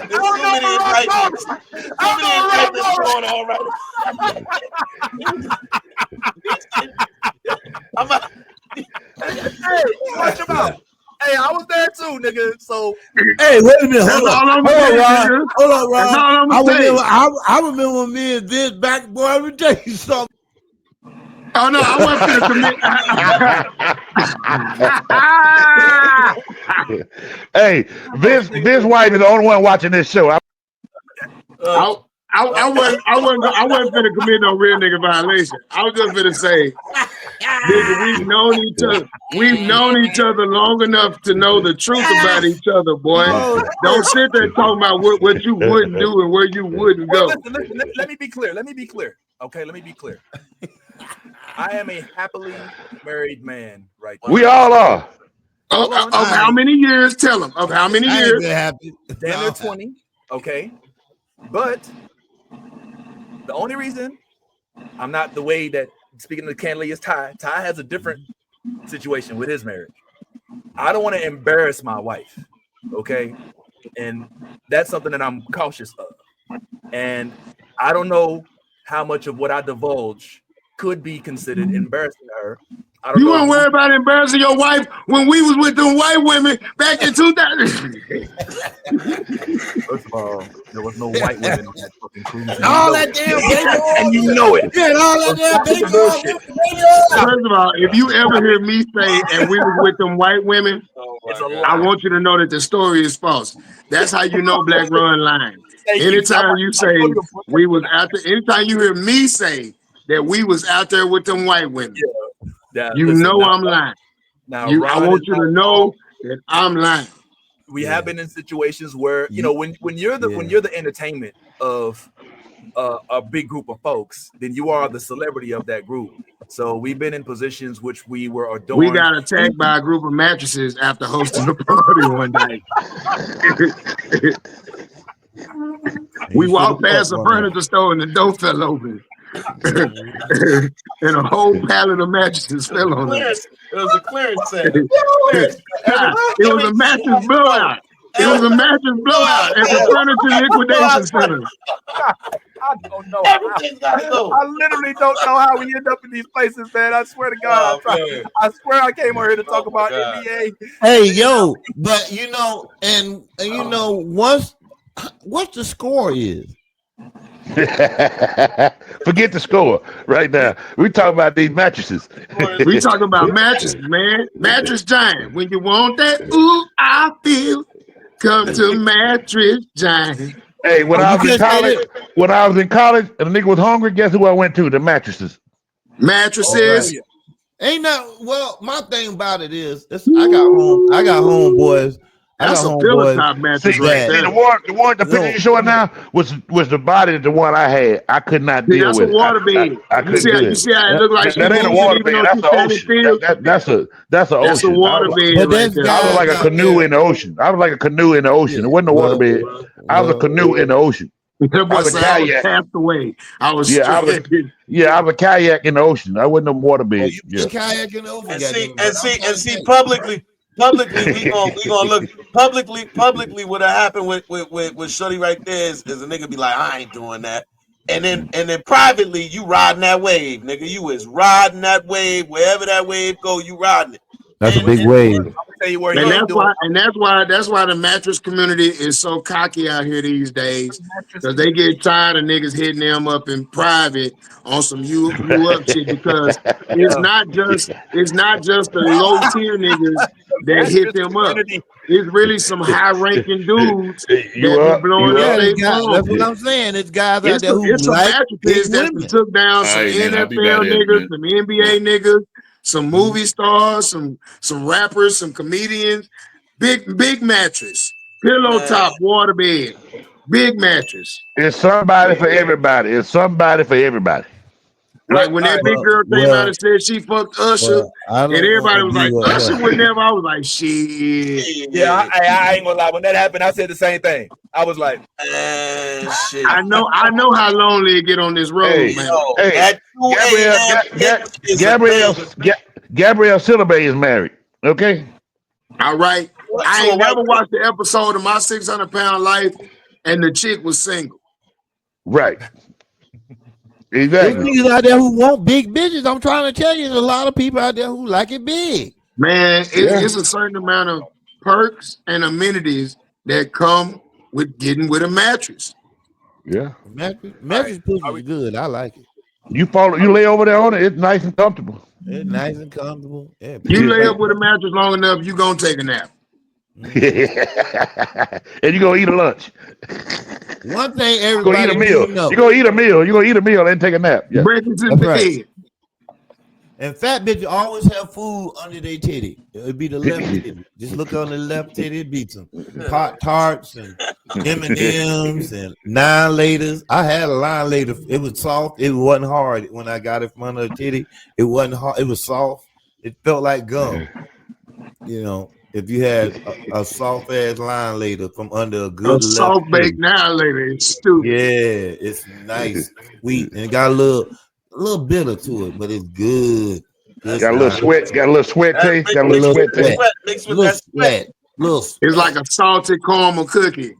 too many indictments. Too many indictments going on right now. Hey, watch your mouth. Hey, I was there too, nigga. So Hey, wait a minute. That's Hold all on. I'm Hold gonna on, say, Ron. nigga. Hold on, Ron. That's all I'm gonna say. I remember when me and Vince back, boy, let me tell you something. Oh no, I wasn't finna commit. Hey, Vince White is the only one watching this show. I wasn't finna commit no real nigga violation. I was just finna say, nigga, we've known each other. We've known each other long enough to know the truth about each other, boy. Don't sit there talking about what you wouldn't do and where you wouldn't go. listen, let me be clear. Okay, let me be clear. I am a happily married man right now. We all are. Of how many years? Tell them. Of how many I ain't years? been happy. Damn near 20. Okay. But the only reason I'm not the way that, speaking of candidly, is Ty. Ty has a different situation with his marriage. I don't want to embarrass my wife. Okay. And that's something that I'm cautious of. And I don't know how much of what I divulge could be considered embarrassing to her. I don't You know. weren't worried about embarrassing your wife when we was with them white women back in 2000. First of all, there was no white women on that fucking cruise. All that damn paper. And you know it. Yeah, all that damn paper. First of all, if you ever hear me say, and we was with them white women, It's a I lie. want you to know that the story is false. That's how you know Black Ron lying. Anytime you say we was out there, anytime you hear me say that we was out there with them white women, you know I'm lying. Now, I want you to know that I'm lying. We have been in situations where, you know, when you're the entertainment of a big group of folks, then you are the celebrity of that group. So we've been in positions which we were adorned. We got attacked by a group of mattresses after hosting a party one night. We walked past a furniture store and the door fell open. And a whole pallet of mattresses fell on us. It was a clearance sale. It was a mattress blowout. It was a mattress blowout at the furniture liquidation center. I don't know. Everything's got to go. I literally don't know how we end up in these places, man. I swear to God. I swear I came over here to talk about NBA. Hey, yo, but you know, and you know, what's the score is? Forget the score right now. We talking about these mattresses. We talking about mattresses, man. Mattress Giant. When you want that, ooh, I feel. Come to Mattress Giant. Hey, when I was in college, and the nigga was hungry, guess who I went to? The mattresses. Mattresses. Ain't that well? My thing about it is, I got homeboys. That's a pillow top mattress right there. The picture you showing now was the body of the one I had. I could not deal with it. That's a water bed. You see how it look like that ain't a water bed. That's an ocean. That's an ocean. That's a water bed right there. I was like a canoe in the ocean. It wasn't a water bed. I was a canoe in the ocean. I was a kayak. Passed away. I was I was a kayak in the ocean. I wasn't no water bed. Kayak in the ocean. And see, publicly, we gonna look publicly. What happened with Shorty right there is a nigga be like, I ain't doing that, and then privately you riding that wave, nigga. You is riding that wave wherever that wave go. You riding it. That's a And- big and- wave. I'm gonna tell you where he And ain't doing. that's why the mattress community is so cocky out here these days. Because they get tired of niggas hitting them up in private on some you up shit, because it's not just the low tier niggas that hit Mattress them up. community. It's really some high ranking dudes You that up? be blowing You up Yeah, up? their that's phone. what I'm saying. It's guys out It's there who some like big mattresses that women. took down some All right, man, I'll be back NFL in a niggas, minute. some NBA niggas, some movie stars, some rappers, some comedians. Big mattress, pillow Man. top, water bed, big mattress. It's somebody for everybody. It's somebody for everybody. Like when that big girl came out and said she fucked Usher, I and don't everybody want was to like, be with Usher her. would never. I was like, shit. Yeah, I ain't gonna lie. When that happened, I said the same thing. I was like, Shit. I know how lonely it get on this road, Hey, man. Yo, hey, at 2 a.m. is a thing. Gabrielle Sidibe is married. Okay. All right. I So ain't right never watched the episode of My 600-Pound Life, and the chick was single. Right. There's Exactly. niggas out there who want big bitches. I'm trying to tell you, there's a lot of people out there who like it big. Man, Yeah. it's a certain amount of perks and amenities that come with getting with a mattress. Yeah. Mattress pussy is good. I like it. You lay over there on it, it's nice and comfortable. It's nice and comfortable. Yeah, You lay up with a mattress long enough, you gonna take a nap. And you gonna eat a lunch. one thing You gonna eat everybody a meal. need to know. You gonna eat a meal. You gonna eat a meal and take a nap. Yeah. Breakfast in That's bed. right. And fat bitches always have food under their titty. It'd be the left titty. Just look on the left titty. It'd be some Pop Tarts and M&Ms and 9-laters. I had a 9-later. It was soft. It wasn't hard when I got it from under the titty. It wasn't hard. It was soft. It felt like gum. You know, if you had a soft ass 9-later from under a good A soft left titty. baked now later. It's stupid. Yeah, it's nice, sweet, and it got a little bitter to it, but it's good. Got a little sweat. Got a little sweat taste. Got a little sweat taste. Mixed with Little that sweat. little It's sweat. like a salted caramel cookie.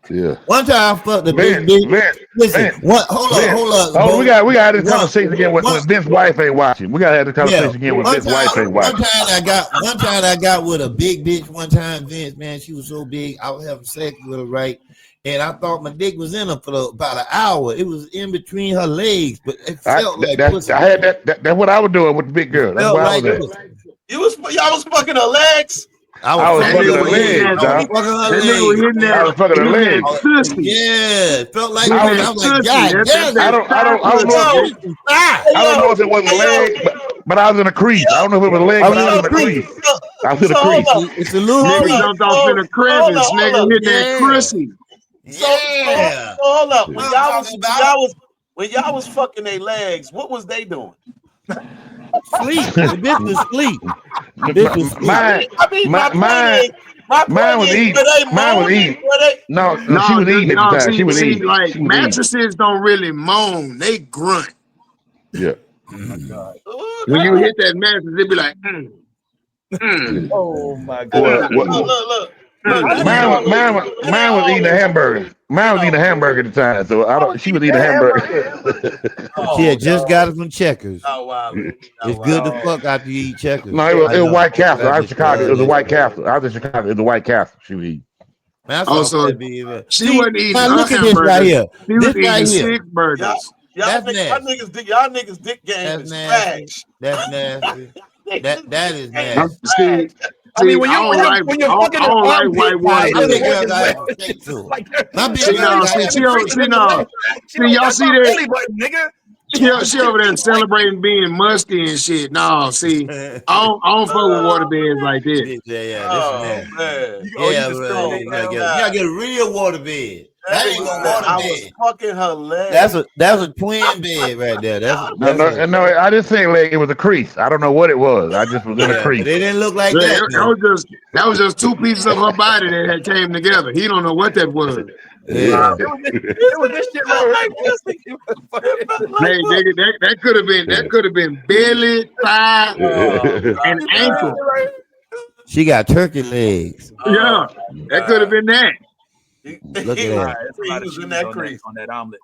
Yeah. One time I fucked the Vince, big bitch. Vince, Listen, Vince, what? Hold Vince. up. Oh, we got this One- conversation again when Vince's wife ain't watching. We gotta have this conversation again when One Vince's wife ain't time watching. I got with a big bitch one time, Vince, man. She was so big, I was having sex with her, right? And I thought my dick was in her for about an hour. It was in between her legs, but it felt like pussy. I had that's what I was doing with the big girl. That's Felt what I like was at. pussy. Y'all was fucking her legs. I was That fucking nigga her was hitting legs, that- dog. That nigga was hitting that. I was fucking her hitting legs. that pussy. Yeah, it felt like Hitting pussy. that I was like, pussy. God That's damn, that I don't know. thigh I don't know if it was a leg, but I was in a crease. I don't know if it was a leg, but I was in a crease. I was in a crease. it's a little Nigga crease. jumped off in a crevice. Nigga hitting that Yeah. pussy. Yeah. Hold up. When What y'all I'm was talking about. when y'all was fucking their legs, what was they doing? Sleep. The bitch was sleep. The bitch was sleep. Mine was eating. Mine was eating. No, she was eating at the time. She was eating. Like She was eating. mattresses don't really moan; they grunt. Yeah. When you hit that mattress, they be like, oh my god. Look. Mine was eating a hamburger. Mine was eating a hamburger at the time, so she was eating a hamburger. She had just got it from Checkers. Oh wow. It's good to fuck after you eat Checkers. No, it was White Castle. I was in Chicago. It was a White Castle. I was in Chicago. It was a White Castle. She was eating. Man, Also, she wasn't eating. Now look at this right here. She was This eating right here. 6 burgers. Y'all That's niggas dick game That's is nasty. trash. That's nasty. That is nasty. See, mean, when I don't like white armpit women. I That's think what girls it got was. to take to it. Like, My bitch See, got y'all see that? belly button, nigga. She over there celebrating being musty and shit. No, see, I don't fuck with water beds like this. Yeah, Oh this is nasty. man. Yeah, just bro, throw you gotta get a real water bed. That ain't no water I bed. was fucking her legs. That's a twin bed right there. No, I didn't say leg. It was a crease. I don't know what it was. I just was in a But crease. it didn't look like Yeah, that. that was just 2 pieces of her body that had came together. He don't know what that was. Yeah. It was this shit right here. Hey, nigga, that could have been belly, thigh, and ankle. She got turkey legs. Yeah, that could have been that. He Look at that. was in that crease. On that omelet.